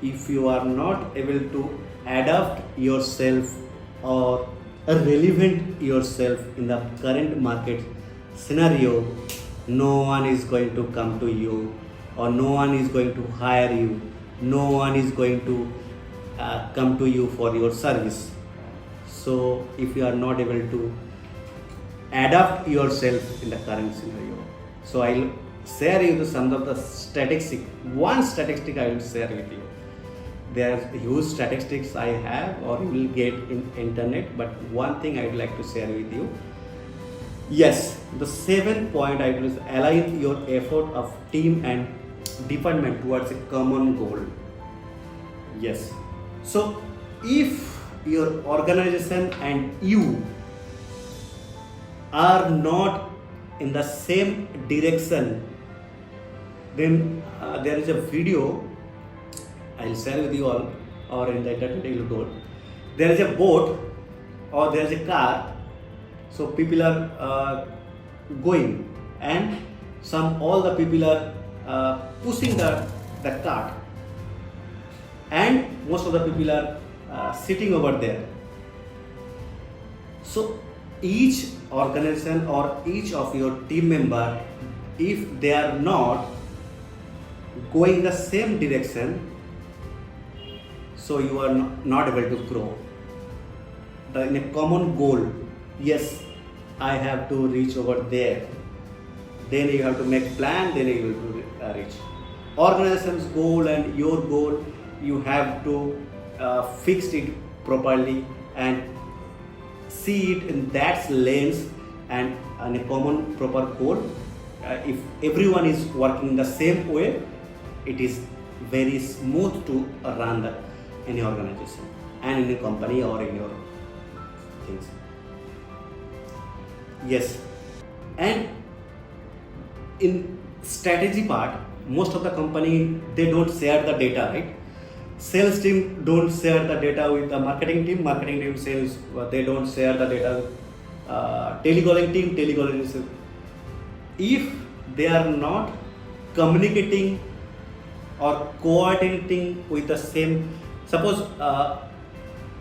If you are not able to adapt yourself or relevant yourself in the current market scenario, no one is going to come to you, or no one is going to hire you, no one is going to come to you for your service. So if you are not able to adapt yourself in the current scenario, so I'll share you some of the statistics. One statistic I will share with you. There are huge statistics I have, or you will get in internet, but one thing I would like to share with you. Yes, the 7th point I will align your effort of team and department towards a common goal. Yes, so if your organization and you are not in the same direction, then there is a video I'll share with you all, or in the internet you will go. There is a boat or there is a car, so people are going, and all the people are pushing the cart, and most of the people are sitting over there. So each organization or each of your team member, if they are not going the same direction, so you are not able to grow. In a common goal, yes, I have to reach over there. Then you have to make plan, then you will reach. Organization's goal and your goal, you have to fix it properly and see it in that lens and in a common proper goal. If everyone is working in the same way, it is very smooth to run any organization and in a company or in your things. Yes, and in strategy part, most of the company, they don't share the data, right? Sales team don't share the data with the marketing team sales, they don't share the data with telecalling team. If they are not communicating or coordinating with the same, suppose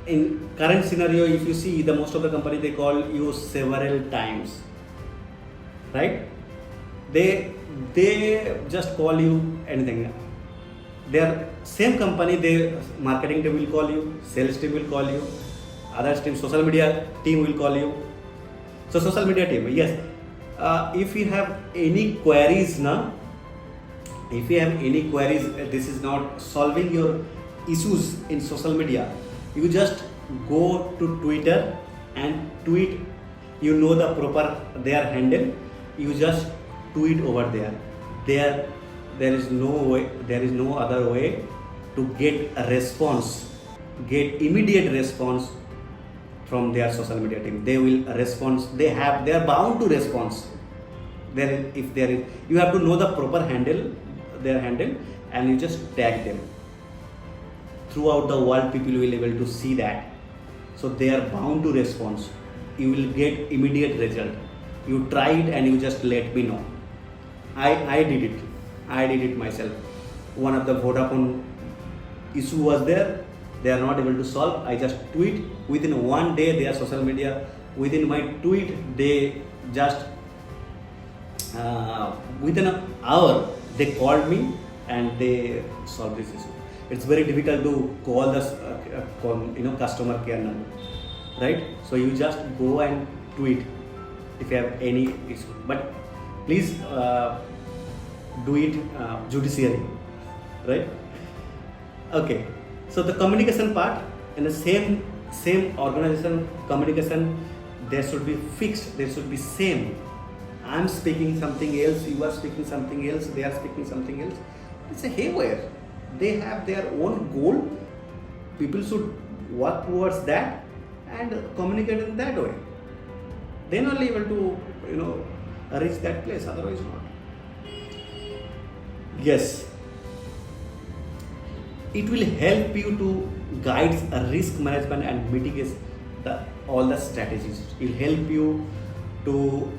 in current scenario, if you see, the most of the company, they call you several times, right? They just call you anything. Their same company, their marketing team will call you, sales team will call you, other team, social media team will call you. So social media team, yes. If you have any queries now, this is not solving your issues in social media, you just go to Twitter and tweet. You know the proper their handle, you just tweet over there. There is no other way to get a response, get immediate response from their social media team. They will respond. They are bound to respond. If there is, you have to know the proper handle, their handle, and you just tag them. Throughout the world, people will be able to see that. So they are bound to respond. You will get immediate result. You try it and you just let me know. I did it myself. One of the Vodafone issue was there, they are not able to solve. I just tweet, within one day their social media, within my tweet, they just within an hour they called me and they solved this issue. It's very difficult to call the customer care number, right? So you just go and tweet if you have any issue, but please do it judicially, right? Okay, so the communication part, in the same organization communication, there should be fixed, there should be same. I'm speaking something else, you are speaking something else, they are speaking something else. It's a haywire. They have their own goal. People should work towards that and communicate in that way. Then only able to reach that place, otherwise not. Yes, it will help you to guide a risk management and mitigate all the strategies. It will help you to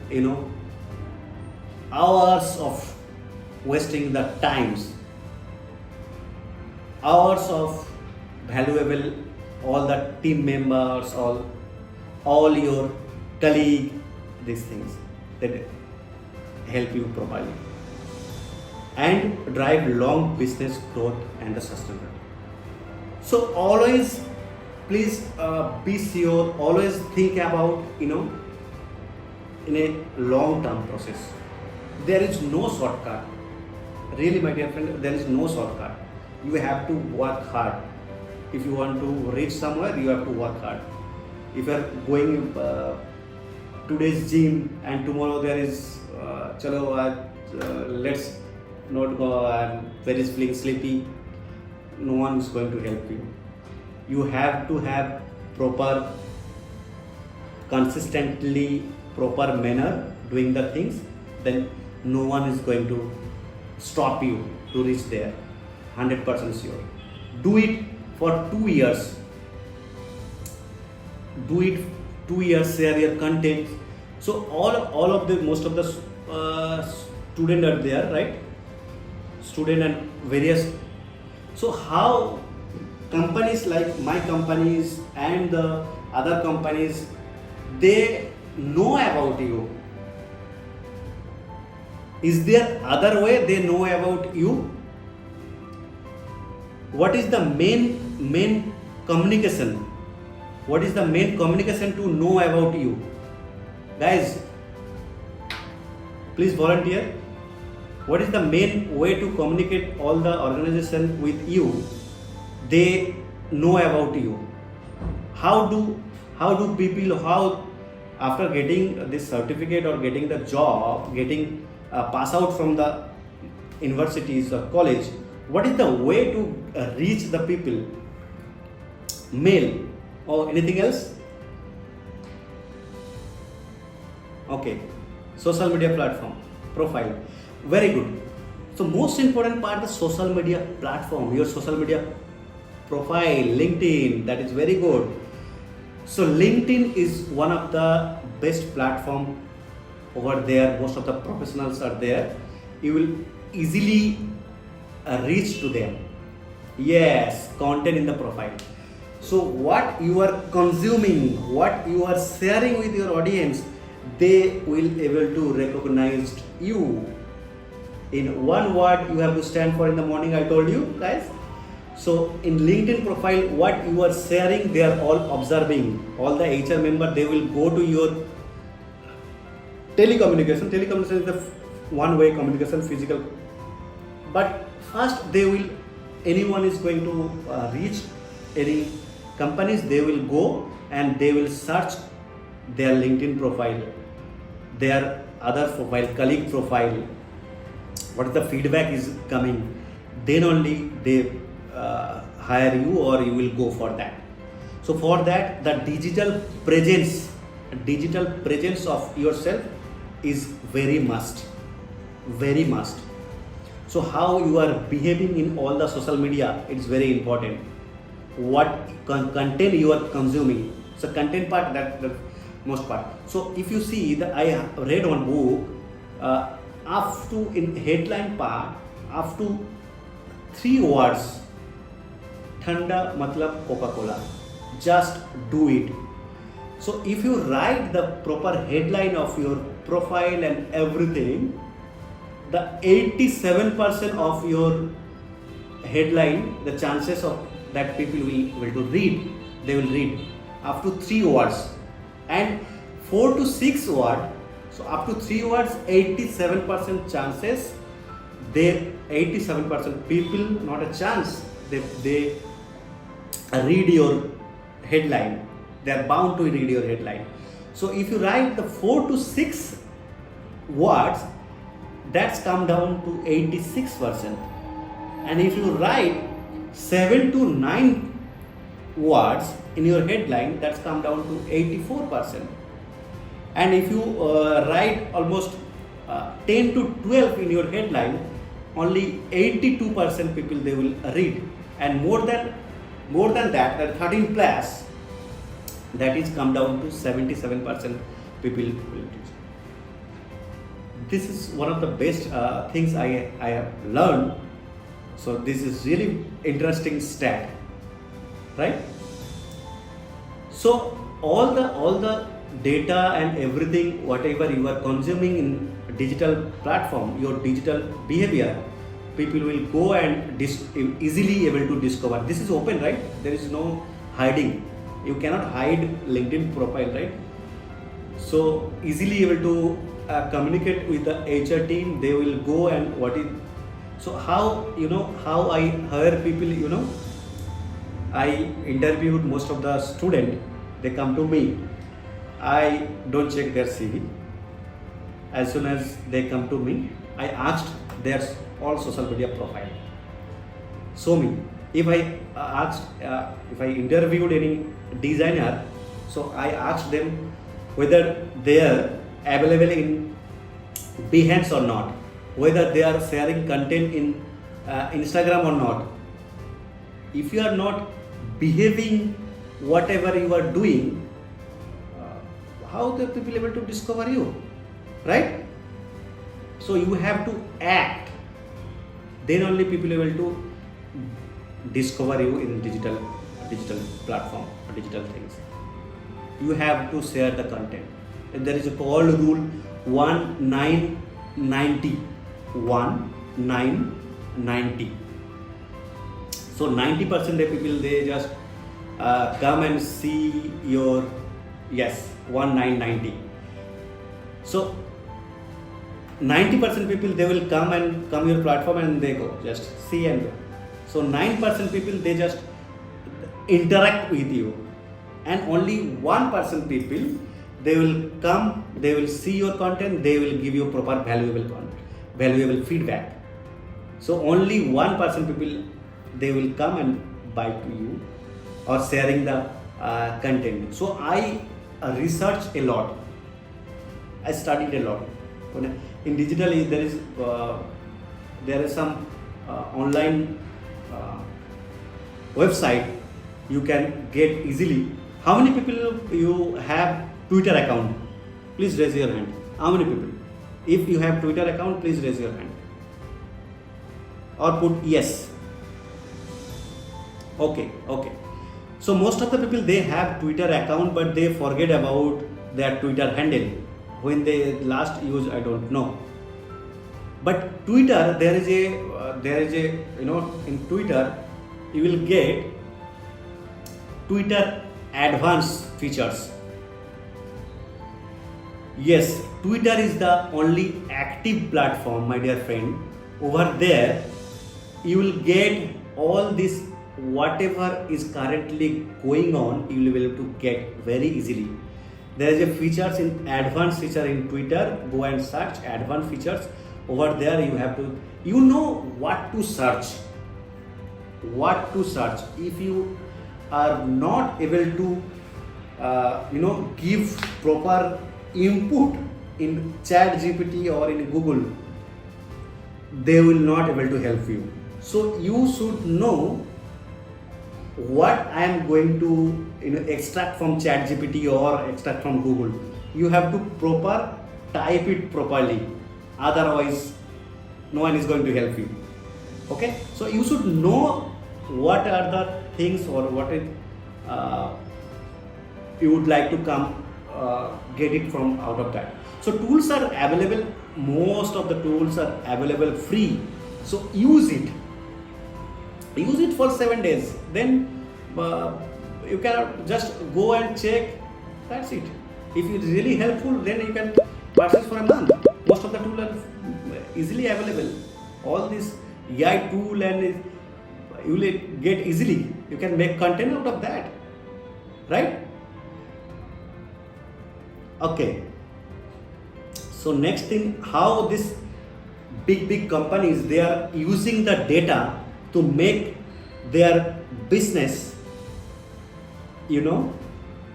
hours of wasting the times, hours of valuable, all the team members, all your colleague, these things that help you properly and drive long business growth and the sustainability. So always, please be sure, always think about, in a long-term process. There is no shortcut. Really, my dear friend, there is no shortcut. You have to work hard. If you want to reach somewhere, you have to work hard. If you are going today's gym and tomorrow there is, let's not go, I'm very feeling sleepy, no one is going to help you. You have to have proper, consistently proper manner doing the things, then no one is going to stop you to reach there, 100% sure. Do it for 2 years. Do it 2 years, share your content. So all of the most of the student are there, right? Student and various. So how companies like my companies and the other companies, they know about you? Is there other way they know about you? What is the main communication? What is the main communication to know about you? Guys, please volunteer. What is the main way to communicate all the organization with you? They know about you. How do people, how after getting this certificate or getting the job, getting pass out from the universities or college, what is the way to reach the people? Mail or anything else? Okay, social media platform, profile, very good. So most important part, the social media platform, your social media profile, LinkedIn, that is very good. So LinkedIn is one of the best platform over there. Most of the professionals are there. You will easily reach to them. Yes, content in the profile. So what you are consuming, what you are sharing with your audience, they will able to recognize you. In one word you have to stand for in the morning, I told you guys. So in LinkedIn profile, what you are sharing, they are all observing. All the HR member, they will go to your telecommunication. Telecommunication is the one-way communication, physical. But first they will, anyone is going to reach any companies, they will go and they will search their LinkedIn profile, their other profile, colleague profile, what the feedback is coming, then only they hire you or you will go for that. So for that, the digital presence of yourself is very must. So how you are behaving in all the social media, it's very important. What content you are consuming. So content part, that the most part. So if you see that I read one book, up to in headline part, up to 3 words, Thanda matlab Coca-Cola. Just do it. So if you write the proper headline of your profile and everything, the 87% of your headline, the chances of that people will to read, they will read up to 3 words, and 4 to 6 words. So up to 3 words, 87% chances, they 87% people, not a chance, they read your headline. They are bound to read your headline. So if you write the 4 to 6 words, that's come down to 86%. And if you write 7 to 9 words in your headline, that's come down to 84%. And if you write almost 10 to 12 in your headline, only 82% people they will read. And more than that, that 13 plus, that is come down to 77% people will read. This is one of the best things I have learned. So this is really interesting stat, right? So all the data and everything, whatever you are consuming in digital platform, your digital behavior, people will go and easily able to discover. This is open, right? There is no hiding. You cannot hide LinkedIn profile, right? So easily able to communicate with the HR team. They will go and what is. So how I hire people, I interviewed most of the student. They come to me. I don't check their CV. As soon as they come to me, I asked their all social media profile. Show me. If I if I interviewed any designer, so I asked them whether they are available in Behance or not, whether they are sharing content in Instagram or not. if you are not behaving whatever you are doing, how the people able to discover you, right? So you have to act, then only people able to discover you in digital platform or digital things. You have to share the content. And there is a called rule 1990. 1990. So 90% of people, they just come and see your 1990. So 90% people, they will come your platform and they go just see and go. So 9% people, they just interact with you, and only 1% people, they will come, they will see your content, they will give you proper valuable content, valuable feedback. So only 1% people, they will come and buy to you or sharing the content. So I researched a lot, I studied a lot. In digital, there is some online website you can get easily. How many people you have Twitter account? Please raise your hand. How many people? If you have Twitter account, please raise your hand or put yes. Okay. So most of the people, they have Twitter account, but they forget about their Twitter handle. When they last use, I don't know. But Twitter, there is a in Twitter you will get Twitter advanced features. Yes, Twitter is the only active platform, my dear friend. Over there, you will get all this, whatever is currently going on, you will be able to get very easily. There is a features in advanced feature in Twitter. Go and search advanced features. Over there, you have to, you know what to search. What to search. If you are not able to, give proper input in ChatGPT or in Google, they will not able to help you. So you should know what I am going to extract from ChatGPT or extract from Google. You have to proper type it properly, otherwise no one is going to help you. Okay, so you should know what are the things or what is you would like to come get it from out of that. So tools are available, most of the tools are available free, so use it for 7 days, then you can just go and check, that's it. If it's really helpful, then you can purchase for a month. Most of the tools are easily available. All this AI tool, and you will get easily, you can make content out of that, right? Okay, so next thing, how this big companies, they are using the data to make their business,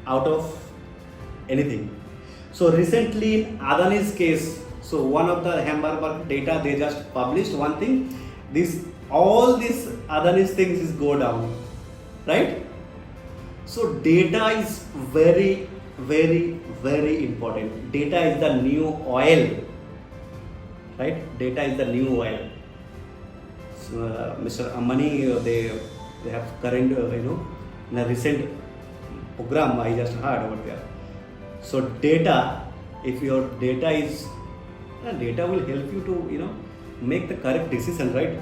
out of anything. So recently in Adani's case, so one of the Hamburger data, they just published one thing, all these Adani's things is go down, right? So data is very, very, very important. Data is the new oil, right? Data is the new oil. So, Mr. Ambani, they have current, in a recent program I just heard over there. So data, if your data is, data will help you to, make the correct decision, right?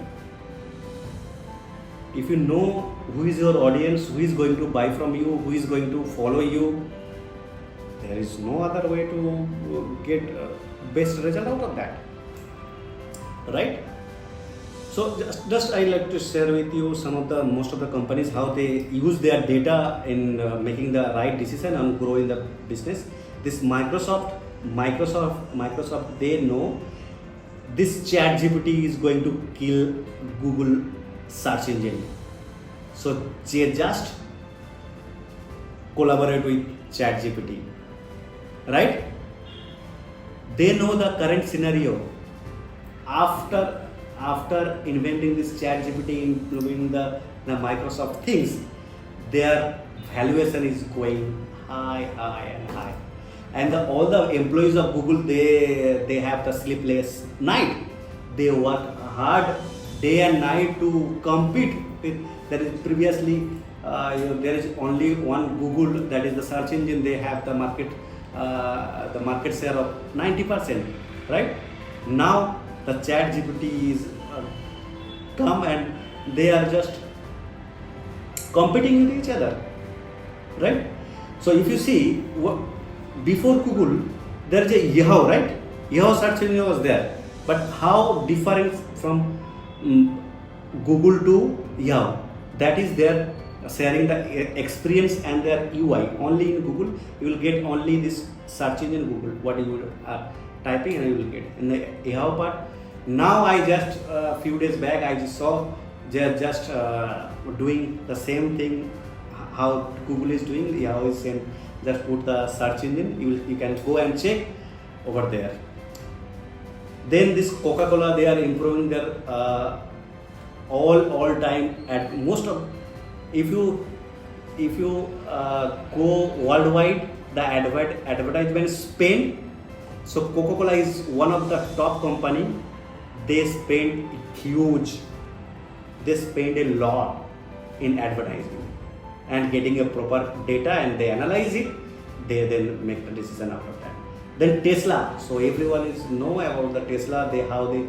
If you know who is your audience, who is going to buy from you, who is going to follow you, there is no other way to get best result out of that, right? So just I like to share with you most of the companies, how they use their data in making the right decision and growing the business. This Microsoft, they know this ChatGPT is going to kill Google search engine. So they just collaborate with ChatGPT, right? They know the current scenario. After after inventing this chat GPT, including the Microsoft things, their valuation is going high, high and high. And all the employees of Google, they have the sleepless night. They work hard day and night to compete with. There is previously there is only one Google, that is the search engine. They have the market share of 90%, right? Now the chat GPT is come and they are just competing with each other, right? So if you see, before Google there is a Yahoo, right? Yahoo search engine was there, but how different from Google to Yahoo? That is their sharing the experience and their UI. Only in Google you will get only this search engine Google, what you are typing, and you will get in the Yahoo part. Now I just few days back I just saw they are just doing the same thing how Google is doing. Yahoo is same. Just put the search engine, you can go and check over there. Then this Coca-Cola, they are improving their all time at most of. If you go worldwide, the advertisement spend. So Coca-Cola is one of the top company. They spend huge. They spend a lot in advertising and getting a proper data, and they analyze it. They then make the decision out of that. Then Tesla. So everyone is know about the Tesla. They how they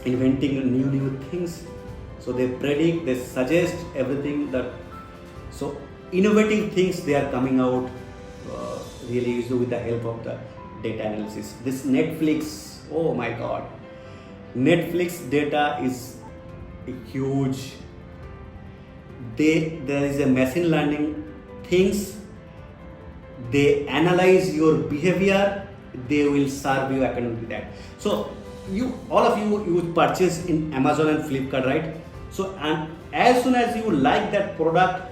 inventing new things. So they predict, they suggest everything that. So innovative things they are coming out really usually with the help of the data analysis. This Netflix, oh my God, Netflix data is huge. There is a machine learning things. They analyze your behavior. They will serve you according to that. So all of you purchase in Amazon and Flipkart, right? So and as soon as you like that product,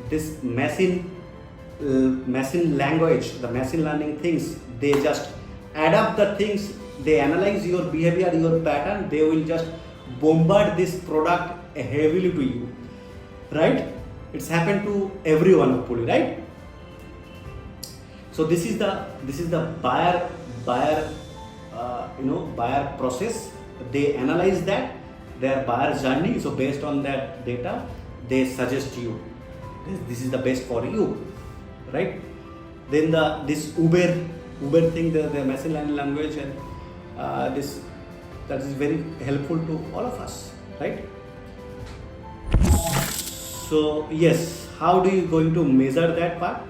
this machine language, the machine learning things, they just add up the things. They analyze your behavior, your pattern. They will just bombard this product heavily to you, right? It's happened to everyone hopefully, right? So this is the buyer process. They analyze that their buyer journey. So based on that data, they suggest you this is the best for you, right? Then this Uber thing, the machine learning language, and that is very helpful to all of us, right? So yes, how do you going to measure that part?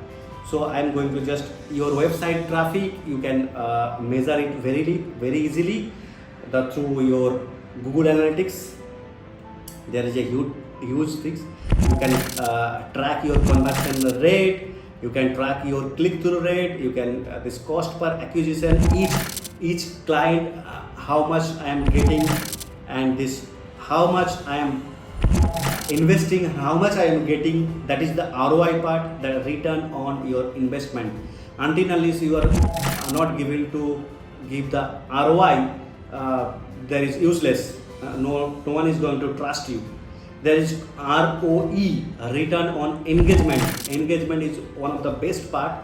So I am going to just your website traffic. You can measure it very easily through your Google Analytics. There is a huge fix. You can track your conversion rate. You can track your click-through rate. You can this cost per acquisition. Each client, how much I am getting, and this how much I am investing, how much I am getting. That is the ROI part, the return on your investment. Until unless you are not given to give the ROI, there is useless. No one is going to trust you. There is ROE, return on engagement. Engagement is one of the best part.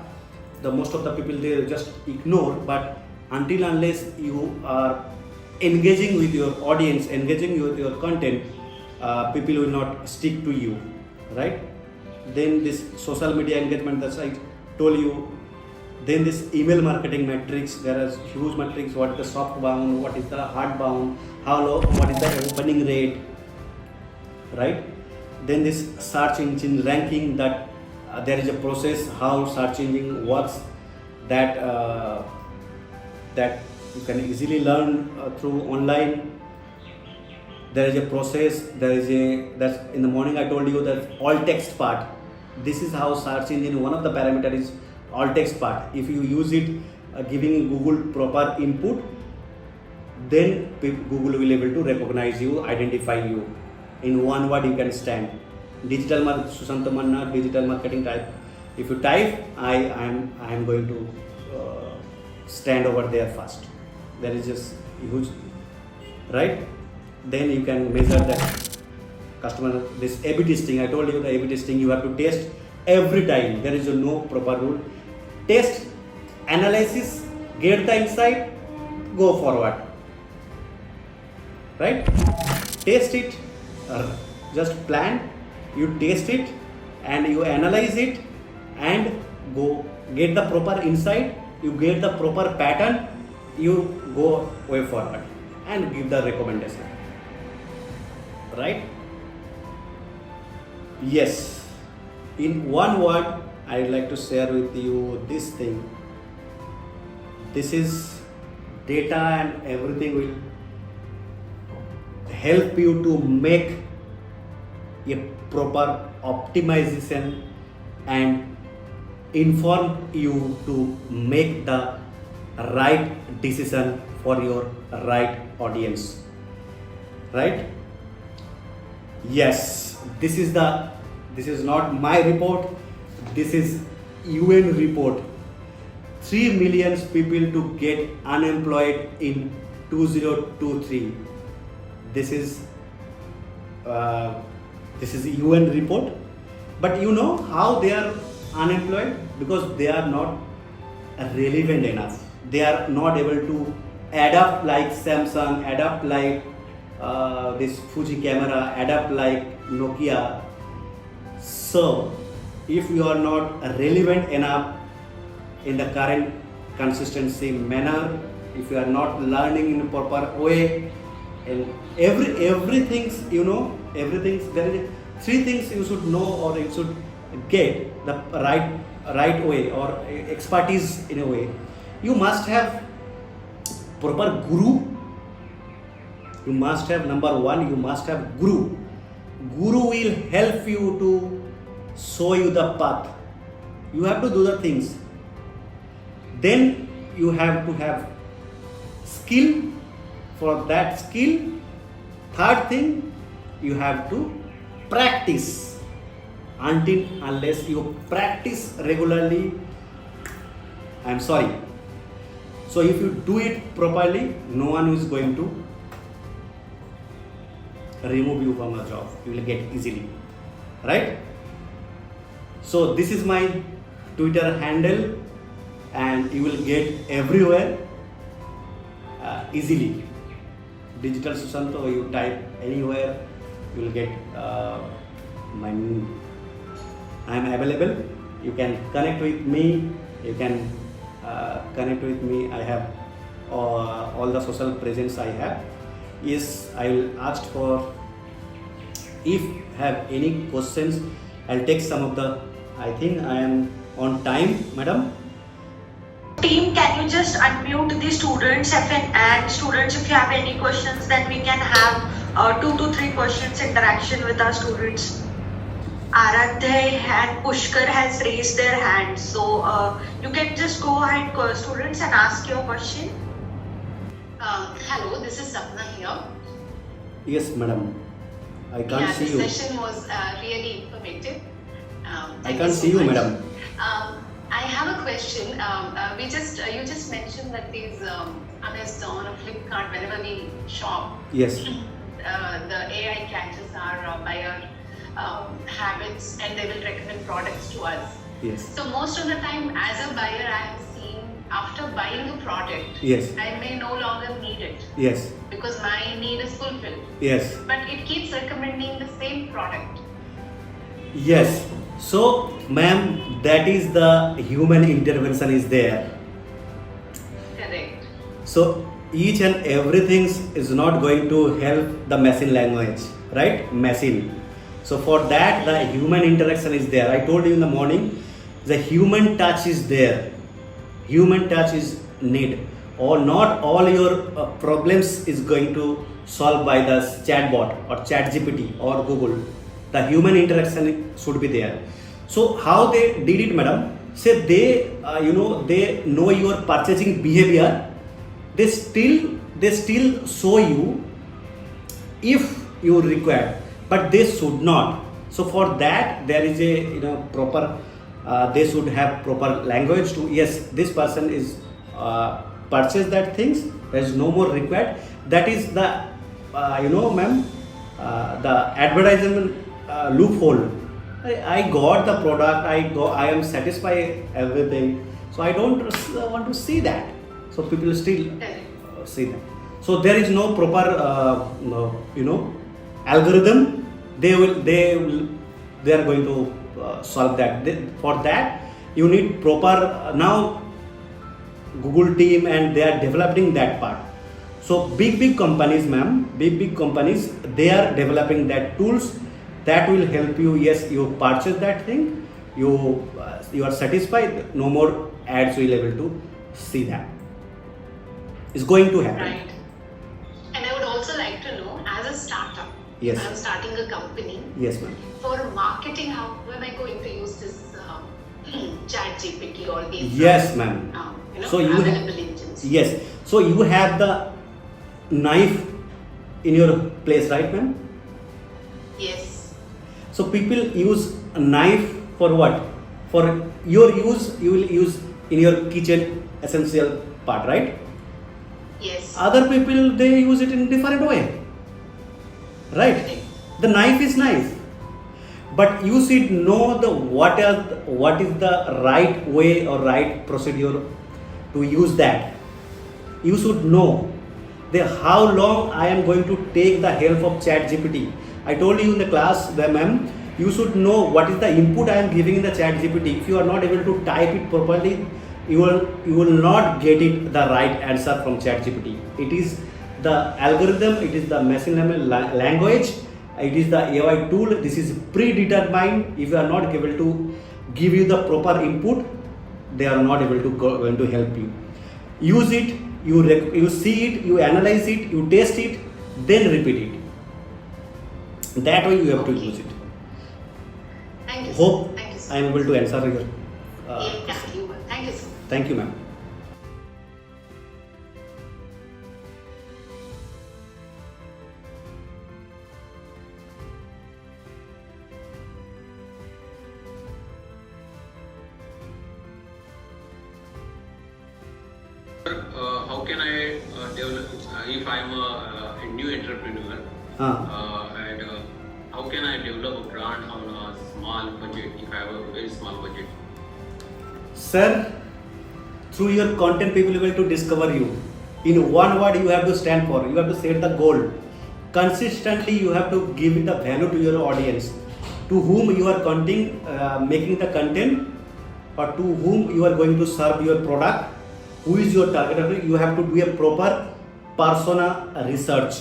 The most of the people they just ignore, but until unless you are engaging with your audience, engaging with your content, people will not stick to you, right? Then this social media engagement, that I told you. Then this email marketing metrics, there are huge metrics. What is the soft bound, what is the hard bound, how low, what is the opening rate, right? Then this search engine ranking, that there is a process how search engine works, that you can easily learn through online. There is a process. That's in the morning I told you that all text part. This is how search engine, one of the parameter is all text part. If you use it giving Google proper input, then Google will able to recognize you, identify you. In one word you can stand. Susanta Manna, digital marketing type. If you type, I am going to stand over there first. There is just huge, right? Then you can measure that customer. This A/B testing, I told you the A/B testing, you have to test every time. There is no proper rule. Test, analysis, get the insight, go forward, right? Test it, just plan, you test it and you analyze it and go get the proper insight, you get the proper pattern, you go way forward and give the recommendation, right? Yes, in one word I would like to share with you this thing. This is data and everything will help you to make a proper optimization and inform you to make the right decision for your right audience, right? Yes, this is not my report, this is UN report. 3 million people to get unemployed in 2023. This is UN report. But you know how they are unemployed? Because they are not relevant enough. They are not able to adapt like Samsung, adapt like this Fuji camera, adapt like Nokia. So if you are not relevant enough in the current consistency manner, if you are not learning in a proper way, and everything's, you know, everything's, there is 3 things you should know or you should get the right way or expertise in a way. You must have proper guru. You must have, number 1, you must have guru. Guru will help you to show you the path. You have to do the things. Then you have to have skill. For that skill, 3rd thing, you have to practice. Unless you practice regularly, I'm sorry. So if you do it properly, no one is going to remove you from a job. You will get easily, right? So this is my Twitter handle and you will get everywhere easily. Digitalsusanta, or you type anywhere, you will get my. I am available. You can connect with me. You can connect with me. I have all the social presence I have. Yes, I will ask for. If have any questions, I'll take some of the. I think I am on time, madam. Team, can you just unmute the students and students, if you have any questions, then we can have 2 to 3 questions interaction with our students. Aradhya and Pushkar has raised their hands, so you can just go ahead, students, and ask your question. Hello, this is Sapna here. Yes, madam. I can't see you. The session was really informative. I can't see you, madam. I have a question. You just mentioned that these Amazon or Flipkart, whenever we shop, Yes. The AI catches our buyer habits and they will recommend products to us. Yes. So most of the time, as a buyer, I have seen after buying a product, Yes. I may no longer need it Yes. because my need is fulfilled. Yes. But it keeps recommending the same product. Yes. So, ma'am, that is the human intervention is there. Correct. So, each and everything is not going to help the machine language, right? Machine. So, for that, the human interaction is there. I told you in the morning, the human touch is there. Human touch is need. Or not all your problems is going to solve by the chatbot or ChatGPT or Google. The human interaction should be there. So how they did it, madam? Say they they know your purchasing behavior. They still show you if you require, but they should not. So for that there is a proper. They should have proper language to, yes, this person is purchase that things. There is no more required. That is the ma'am, the advertisement loophole. I got the product. I am satisfied everything. So I don't want to see that. So people still see that. So there is no proper algorithm. They are going to solve that. For that you need proper now Google team, and they are developing that part. So big companies, ma'am, big companies, they are developing that tools that will help you. Yes, you purchase that thing, you are satisfied, no more ads will able to see that. It's going to happen. Right. And I would also like to know, as a startup, Yes. I'm starting a company. Yes, ma'am. For marketing, how am I going to use this chat GPT or these Yes, ma'am. So you available engines? Yes. So you have the knife in your place, right, ma'am? Yes. So people use a knife for what? For your use, you will use in your kitchen essential part, right? Yes. Other people, they use it in different way, right? The knife is knife, but you should know what is the right way or right procedure to use that. You should know how long I am going to take the help of chat GPT. I told you in the class, ma'am, you should know what is the input I am giving in the chat GPT. If you are not able to type it properly, you will not get it the right answer from chat GPT. It is the algorithm, it is the machine learning language, it is the AI tool. This is predetermined. If you are not able to give you the proper input, they are not able to going to help you. Use it, you see it, you analyze it, you test it, then repeat it. That way you have to use it. Thank you. Hope Thank you, I am able to answer your yeah, you were. Thank you, sir. Thank you, ma'am. How can I develop if I'm a new entrepreneur and how can I develop a brand on a small budget if I have a very small budget? Sir, through your content people will to discover you. In one word you have to stand for, you have to set the goal. Consistently you have to give the value to your audience, to whom you are making the content, or to whom you are going to serve your product. Who is your target audience? You have to do a proper persona research.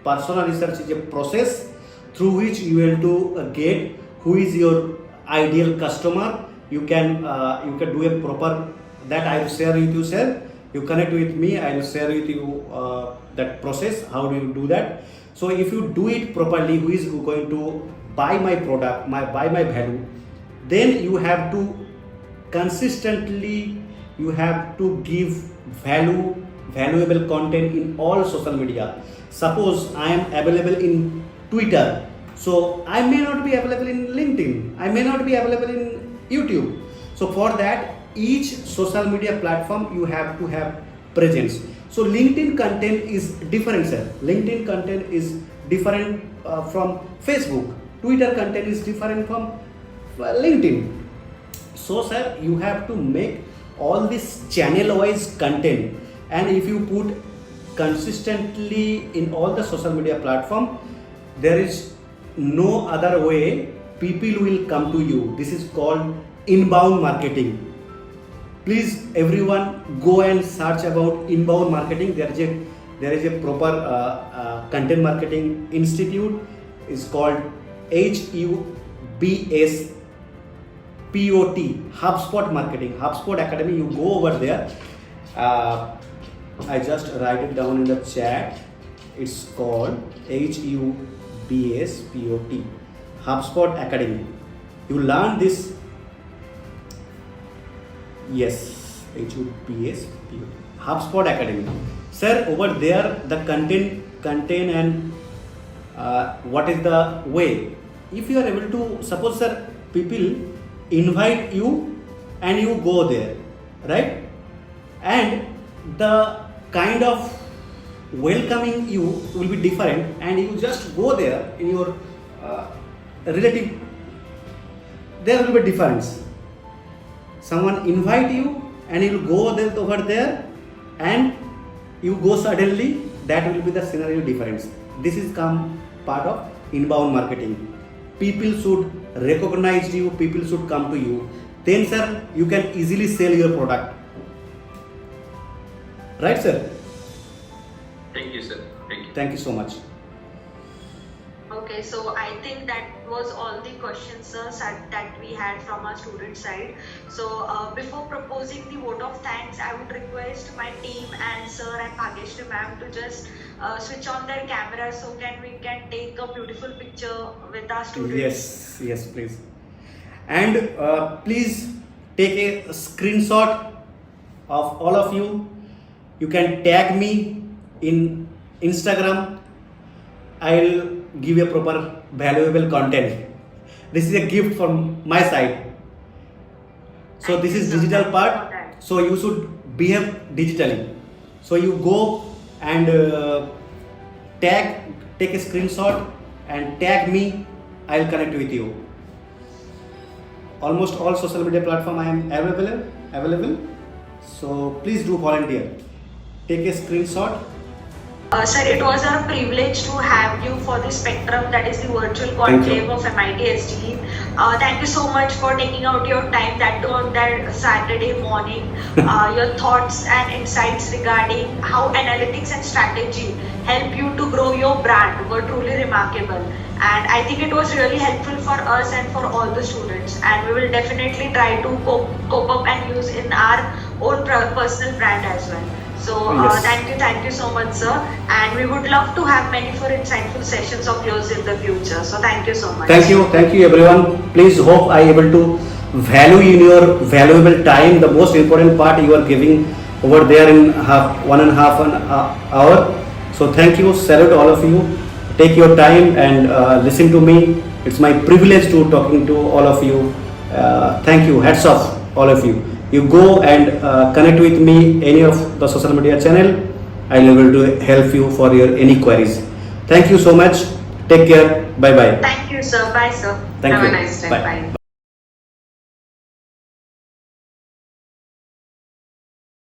Persona research is a process through which you will to get who is your ideal customer. You can do a proper that I will share with you, sir. You connect with me, I will share with you that process. How do you do that? So if you do it properly, who is going to buy my product, buy my value, then you have to consistently you have to give valuable content in all social media. Suppose I am available in Twitter, so I may not be available in LinkedIn, I may not be available in YouTube. So for that, each social media platform you have to have presence. So LinkedIn content is different, sir. LinkedIn content is different from Facebook. Twitter content is different from LinkedIn. So sir, you have to make all this channel wise content, and if you put consistently in all the social media platform, there is no other way people will come to you. This is called inbound marketing. Please everyone go and search about inbound marketing. There is a proper content marketing institute. Is called HUBS POT, HubSpot Marketing, HubSpot Academy. You go over there. I just write it down in the chat. It's called HUBS POT, HubSpot Academy. You learn this. Yes, HUBS POT, HubSpot Academy. Sir, over there the content and what is the way. If you are able to, suppose sir, people invite you and you go there, right? And the kind of welcoming you will be different, and you just go there in your relative, there will be difference. Someone invite you and you go there over there and you go suddenly, that will be the scenario difference. This is come part of inbound marketing. People should recognize you, people should come to you, then sir you can easily sell your product, right sir? Thank you, sir. Thank you so much. Okay, so I think that was all the questions, sir, that we had from our student side. So before proposing the vote of thanks, I would request my team and sir and Bhageshri ma'am to just switch on their camera so we can take a beautiful picture with our students. Yes, please. And please take a screenshot of all of you. You can tag me in Instagram. I'll give you a proper valuable content. This is a gift from my side. So this is digital part. So you should behave digitally. So you go and take a screenshot and tag me. I'll connect with you. Almost all social media platform I am available. So please do volunteer. Take a screenshot. Sir, it was our privilege to have you for the Spectrum, that is the virtual conclave of MIT SGE. Thank you so much for taking out your time, that too on that Saturday morning. Your thoughts and insights regarding how analytics and strategy help you to grow your brand were truly remarkable. And I think it was really helpful for us and for all the students. And we will definitely try to cope up and use in our own personal brand as well. So thank you so much, sir. And we would love to have many more insightful sessions of yours in the future. So thank you so much. Thank you everyone. Please hope I able to value in your valuable time. The most important part you are giving over there in 1.5 hour. So thank you, salute all of you. Take your time and listen to me. It's my privilege to talking to all of you. Thank you, hats off all of you. You go and connect with me any of the social media channel. I'll be able to help you for your any queries. Thank you so much. Take care. Bye bye. Thank you, sir. Bye, sir. Thank Have you. a nice day. Bye. Bye.